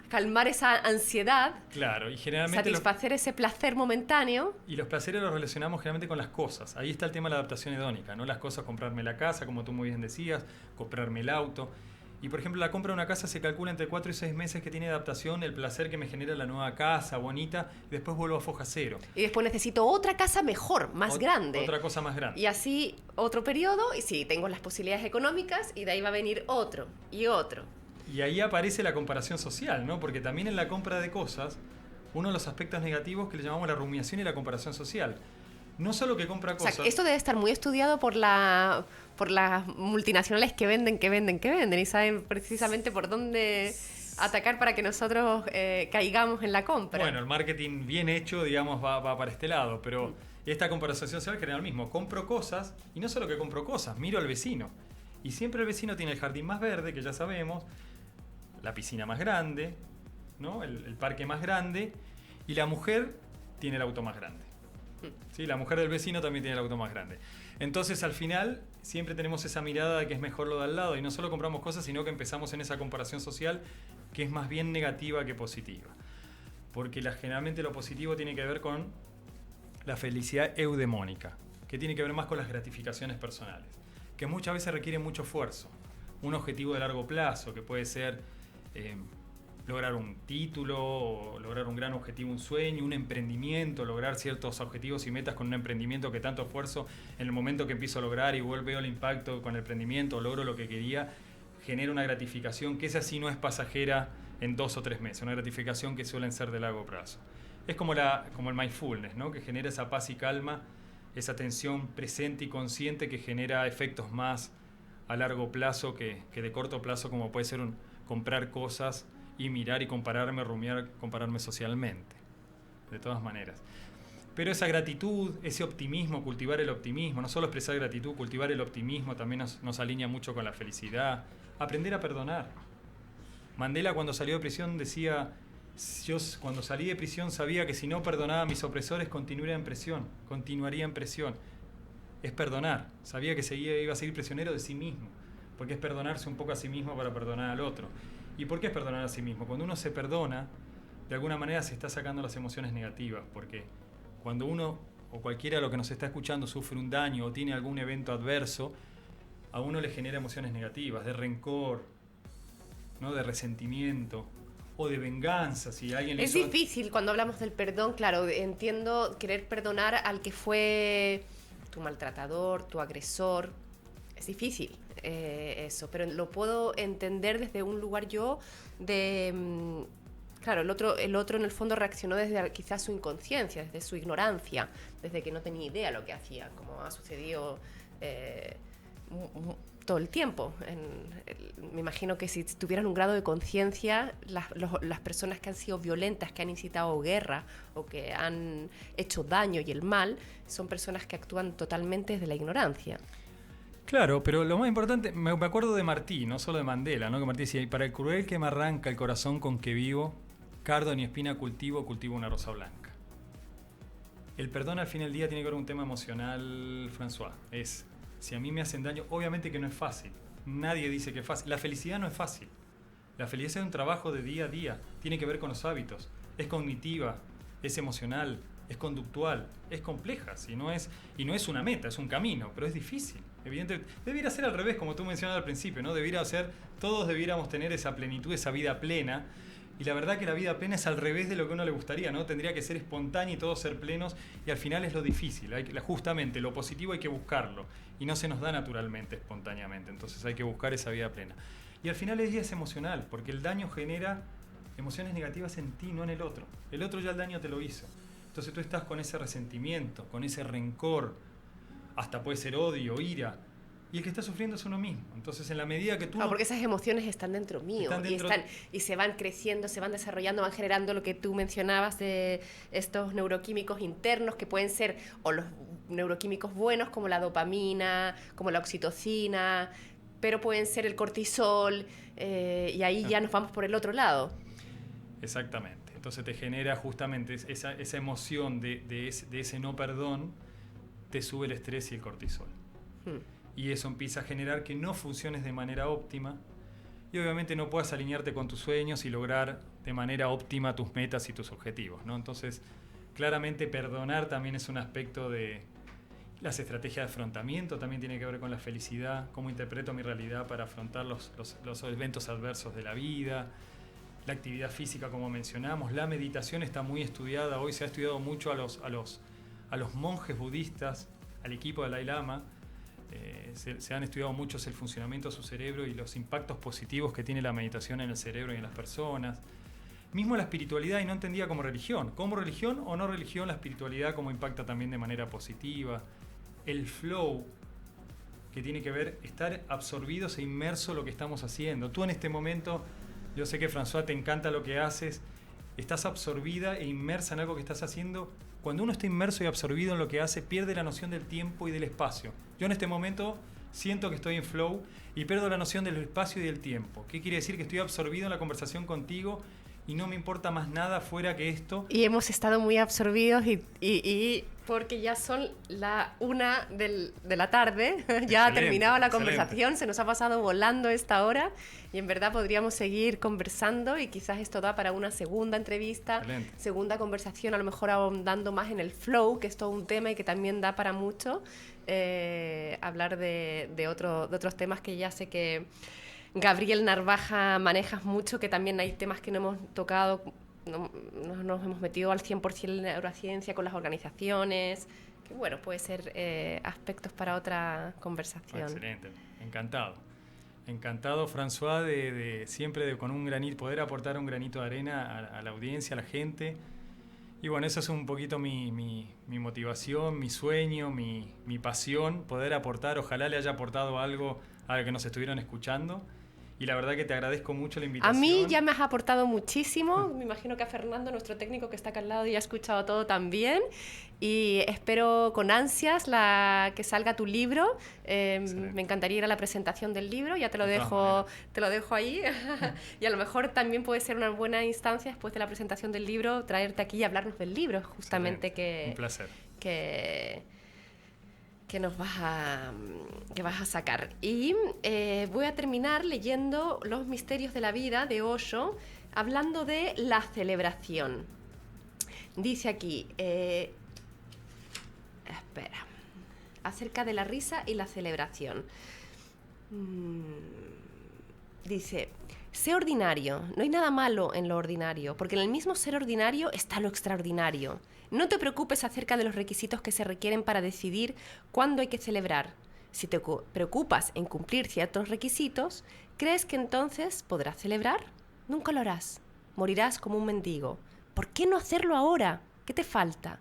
calmar esa ansiedad. Claro, y generalmente satisfacer ese placer momentáneo. Y los placeres los relacionamos generalmente con las cosas. Ahí está el tema de la adaptación hedónica, ¿no? Las cosas, comprarme la casa, como tú muy bien decías, comprarme el auto. Y por ejemplo, la compra de una casa se calcula entre 4 y 6 meses que tiene adaptación, el placer que me genera la nueva casa, bonita, y después vuelvo a foja cero. Y después necesito otra casa mejor, más grande. Otra cosa más grande. Y así otro periodo, y sí, tengo las posibilidades económicas, y de ahí va a venir otro, y otro. Y ahí aparece la comparación social, ¿no? Porque también en la compra de cosas, uno de los aspectos negativos que le llamamos la rumiación y la comparación social. No solo que compra cosas... O sea, esto debe estar muy estudiado por las multinacionales que venden y saben precisamente por dónde atacar para que nosotros caigamos en la compra. Bueno, el marketing bien hecho, digamos, va para este lado, pero esta comparación social genera lo mismo. Compro cosas, y no solo que compro cosas, miro al vecino. Y siempre el vecino tiene el jardín más verde, que ya sabemos, la piscina más grande, ¿no? el parque más grande, y la mujer tiene el auto más grande. Sí, la mujer del vecino también tiene el auto más grande. Entonces, al final, siempre tenemos esa mirada de que es mejor lo de al lado y no solo compramos cosas, sino que empezamos en esa comparación social que es más bien negativa que positiva. Porque generalmente lo positivo tiene que ver con la felicidad eudemónica, que tiene que ver más con las gratificaciones personales, que muchas veces requieren mucho esfuerzo. Un objetivo de largo plazo, que puede ser lograr un título, o lograr un gran objetivo, un sueño, un emprendimiento, lograr ciertos objetivos y metas con un emprendimiento que tanto esfuerzo en el momento que empiezo a lograr y veo el impacto con el emprendimiento, logro lo que quería, genera una gratificación que esa sí no es pasajera en 2 o 3 meses, una gratificación que suelen ser de largo plazo. Es como el mindfulness, ¿no? Que genera esa paz y calma, esa atención presente y consciente que genera efectos más a largo plazo que de corto plazo, como puede ser comprar cosas y mirar y compararme, rumiar, compararme socialmente, de todas maneras. Pero esa gratitud, ese optimismo, cultivar el optimismo, no solo expresar gratitud, cultivar el optimismo también nos alinea mucho con la felicidad. Aprender a perdonar. Mandela cuando salió de prisión decía, yo cuando salí de prisión sabía que si no perdonaba a mis opresores continuaría en prisión. Es perdonar, sabía que iba a seguir prisionero de sí mismo, porque es perdonarse un poco a sí mismo para perdonar al otro. ¿Y por qué es perdonar a sí mismo? Cuando uno se perdona, de alguna manera se está sacando las emociones negativas, porque cuando uno o cualquiera de los que nos está escuchando sufre un daño o tiene algún evento adverso, a uno le genera emociones negativas, de rencor, ¿no? De resentimiento, o de venganza. Si alguien le Es hizo... difícil cuando hablamos del perdón, claro, entiendo querer perdonar al que fue tu maltratador, tu agresor. Es difícil eso, pero lo puedo entender desde un lugar yo de... claro, el otro en el fondo reaccionó desde quizás su inconsciencia, desde su ignorancia, desde que no tenía idea lo que hacía, como ha sucedido todo el tiempo. Me imagino que si tuvieran un grado de conciencia, las personas que han sido violentas, que han incitado guerra o que han hecho daño y el mal, son personas que actúan totalmente desde la ignorancia. Claro, pero lo más importante, me acuerdo de Martí, no solo de Mandela, ¿no? Que Martí decía, y para el cruel que me arranca el corazón con que vivo, cardo ni espina cultivo una rosa blanca. El perdón al fin del día tiene que ver con un tema emocional, François. Es, si a mí me hacen daño, obviamente que no es fácil. Nadie dice que es fácil. La felicidad no es fácil. La felicidad es un trabajo de día a día. Tiene que ver con los hábitos. Es cognitiva, es emocional, es conductual, es compleja. Y no es una meta, es un camino, pero es difícil. Evidentemente, debiera ser al revés, como tú mencionabas al principio, ¿no? Todos debiéramos tener esa plenitud, esa vida plena. Y la verdad que la vida plena es al revés de lo que a uno le gustaría, ¿no? Tendría que ser espontánea y todos ser plenos, y al final es lo difícil. Justamente lo positivo hay que buscarlo, y no se nos da naturalmente, espontáneamente. Entonces hay que buscar esa vida plena. Y al final el día es emocional, porque el daño genera emociones negativas en ti, no en el otro. El otro ya el daño te lo hizo. Entonces tú estás con ese resentimiento, con ese rencor, hasta puede ser odio, ira, y el que está sufriendo es uno mismo. Entonces, en la medida que tú... porque esas emociones están dentro mío y se van creciendo, se van desarrollando, van generando lo que tú mencionabas de estos neuroquímicos internos que pueden ser o los neuroquímicos buenos como la dopamina, como la oxitocina, pero pueden ser el cortisol y ahí ya nos vamos por el otro lado. Exactamente. Entonces te genera justamente esa emoción de ese no perdón, te sube el estrés y el cortisol. Y eso empieza a generar que no funciones de manera óptima y obviamente no puedas alinearte con tus sueños y lograr de manera óptima tus metas y tus objetivos, ¿no? Entonces, claramente perdonar también es un aspecto de las estrategias de afrontamiento, también tiene que ver con la felicidad, cómo interpreto mi realidad para afrontar los eventos adversos de la vida, la actividad física como mencionamos, la meditación está muy estudiada, hoy se ha estudiado mucho a los monjes budistas, al equipo del Dalai Lama. Se han estudiado mucho el funcionamiento de su cerebro y los impactos positivos que tiene la meditación en el cerebro y en las personas. Mismo la espiritualidad, y no entendía como religión. Como religión o no religión, la espiritualidad como impacta también de manera positiva. El flow, que tiene que ver estar absorbidos e inmersos en lo que estamos haciendo. Tú en este momento, yo sé que François te encanta lo que haces, estás absorbida e inmersa en algo que estás haciendo. Cuando uno está inmerso y absorbido en lo que hace, pierde la noción del tiempo y del espacio. Yo en este momento siento que estoy en flow y pierdo la noción del espacio y del tiempo. ¿Qué quiere decir? Que estoy absorbido en la conversación contigo y no me importa más nada fuera que esto. Y hemos estado muy absorbidos y porque ya son la 1 de la tarde, ya ha terminado la conversación, se nos ha pasado volando esta hora y en verdad podríamos seguir conversando y quizás esto da para una segunda entrevista, segunda conversación, a lo mejor ahondando más en el flow, que es todo un tema y que también da para mucho, hablar de otros temas que ya sé que Gabriel Narvaja manejas mucho, que también hay temas que no hemos tocado. No nos hemos metido al 100% en la neurociencia con las organizaciones, que bueno, puede ser aspectos para otra conversación. Excelente, encantado François de siempre con un granito, poder aportar un granito de arena a la audiencia, a la gente. Y bueno, eso es un poquito mi motivación, mi sueño, mi pasión, poder aportar, ojalá le haya aportado algo a los que nos estuvieron escuchando. Y la verdad que te agradezco mucho la invitación. A mí ya me has aportado muchísimo. Me imagino que a Fernando, nuestro técnico que está acá al lado, ya ha escuchado todo también. Y espero con ansias que salga tu libro. Me encantaría ir a la presentación del libro. Ya te lo dejo ahí. Y a lo mejor también puede ser una buena instancia después de la presentación del libro traerte aquí y hablarnos del libro, justamente. Un placer. Que vas a sacar. Y voy a terminar leyendo Los misterios de la vida de Osho, hablando de la celebración. Dice aquí, acerca de la risa y la celebración. dice, sé ordinario, no hay nada malo en lo ordinario, porque en el mismo ser ordinario está lo extraordinario. No te preocupes acerca de los requisitos que se requieren para decidir cuándo hay que celebrar. Si te preocupas en cumplir ciertos requisitos, ¿crees que entonces podrás celebrar? Nunca lo harás. Morirás como un mendigo. ¿Por qué no hacerlo ahora? ¿Qué te falta?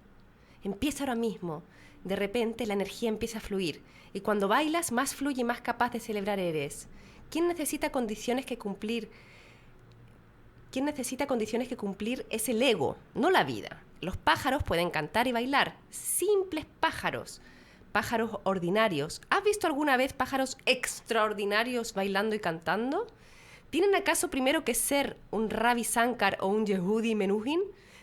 Empieza ahora mismo. De repente la energía empieza a fluir, y cuando bailas más fluye y más capaz de celebrar eres. ¿Quién necesita condiciones que cumplir? ¿Quién necesita condiciones que cumplir? Es el ego, no la vida. Los pájaros pueden cantar y bailar, simples pájaros, pájaros ordinarios. ¿Has visto alguna vez pájaros extraordinarios bailando y cantando? ¿Tienen acaso primero que ser un Ravi Shankar o un Yehudi Menuhin?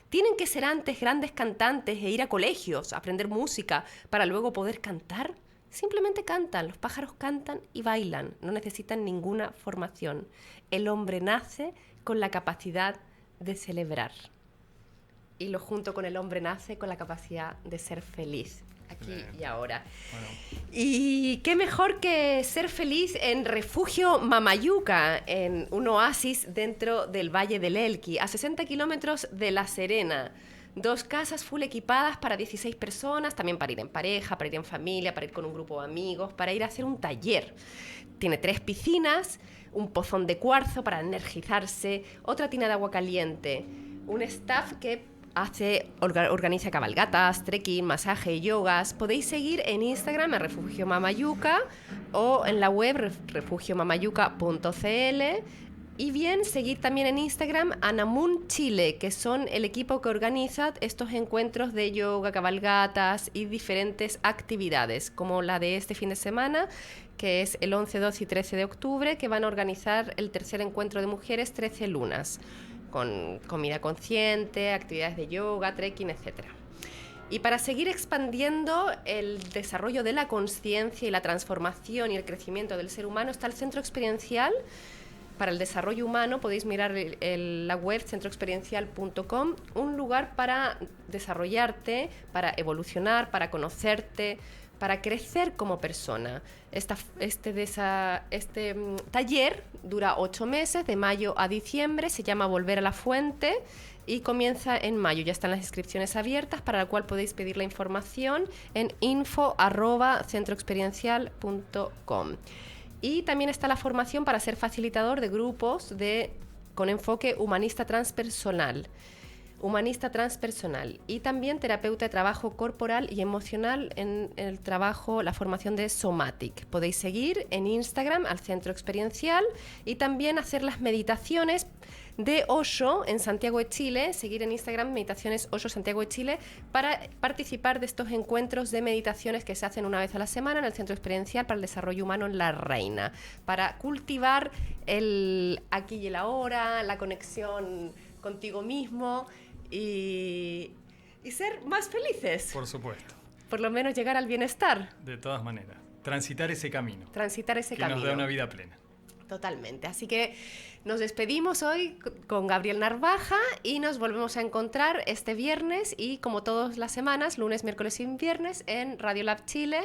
¿Tienen que ser antes grandes cantantes e ir a colegios, a aprender música, para luego poder cantar? Simplemente cantan, los pájaros cantan y bailan, no necesitan ninguna formación. El hombre nace con la capacidad de celebrar. Y lo junto con el hombre nace con la capacidad de ser feliz, aquí y ahora. Bueno. Y qué mejor que ser feliz en Refugio Mamayuca, en un oasis dentro del Valle del Elqui, a 60 kilómetros de La Serena. 2 casas full equipadas para 16 personas, también para ir en pareja, para ir en familia, para ir con un grupo de amigos, para ir a hacer un taller. Tiene 3 piscinas, un pozón de cuarzo para energizarse, otra tina de agua caliente, un staff que organiza cabalgatas, trekking, masaje y yogas. Podéis seguir en Instagram a Refugio Mamayuca o en la web refugiomamayuca.cl. Y bien, seguid también en Instagram a Namun Chile, que son el equipo que organiza estos encuentros de yoga, cabalgatas y diferentes actividades, como la de este fin de semana, que es el 11, 12 y 13 de octubre, que van a organizar el tercer encuentro de mujeres 13 lunas, con comida consciente, actividades de yoga, trekking, etc. Y para seguir expandiendo el desarrollo de la conciencia y la transformación y el crecimiento del ser humano está el Centro Experiencial para el Desarrollo Humano. Podéis mirar la web centroexperiencial.com, un lugar para desarrollarte, para evolucionar, para conocerte, para crecer como persona. Este taller dura 8 meses, de mayo a diciembre, se llama Volver a la Fuente y comienza en mayo. Ya están las inscripciones abiertas, para la cual podéis pedir la información en info@centroexperiencial.com. Y también está la formación para ser facilitador de grupos con enfoque humanista transpersonal. Y también terapeuta de trabajo corporal y emocional en el trabajo, la formación de Somatic. Podéis seguir en Instagram al Centro Experiencial y también hacer las meditaciones de Osho en Santiago de Chile, seguir en Instagram Meditaciones Osho Santiago de Chile, para participar de estos encuentros de meditaciones que se hacen una vez a la semana en el Centro Experiencial para el Desarrollo Humano en La Reina, para cultivar el aquí y el ahora, la conexión contigo mismo y ser más felices. Por supuesto. Por lo menos llegar al bienestar. De todas maneras. Transitar ese camino. Que nos da una vida plena. Totalmente. Así que nos despedimos hoy con Gabriel Narvaja y nos volvemos a encontrar este viernes y, como todas las semanas, lunes, miércoles y viernes en Radio Lab Chile,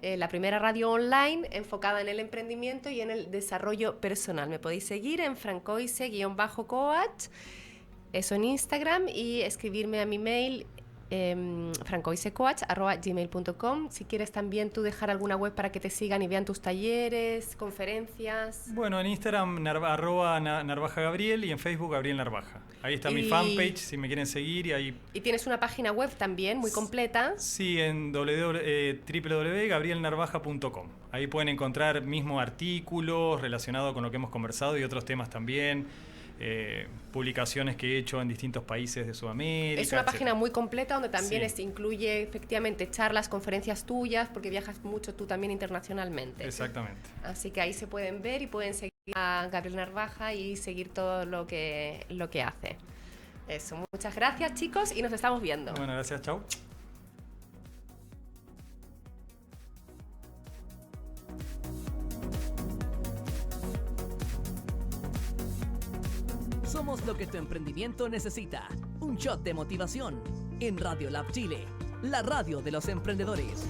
la primera radio online enfocada en el emprendimiento y en el desarrollo personal. Me podéis seguir en francoise_coach, eso en Instagram, y escribirme a mi mail francoisecoach@gmail.com. Si quieres también tú dejar alguna web para que te sigan y vean tus talleres, conferencias. Bueno, en Instagram @Narvaja Gabriel y en Facebook Gabriel Narvaja. Ahí está mi fanpage si me quieren seguir. Y tienes una página web también muy completa. Sí, en www.gabrielnarvaja.com. Ahí pueden encontrar mismo artículos relacionados con lo que hemos conversado y otros temas también. Publicaciones que he hecho en distintos países de Sudamérica. Es una página muy completa donde también incluye efectivamente charlas, conferencias tuyas, porque viajas mucho tú también internacionalmente. Exactamente. Así que ahí se pueden ver y pueden seguir a Gabriel Narvaja y seguir todo lo que hace. Eso, muchas gracias, chicos, y nos estamos viendo. Bueno, gracias, chao. Somos lo que tu emprendimiento necesita. Un shot de motivación en Radio Lab Chile, la radio de los emprendedores.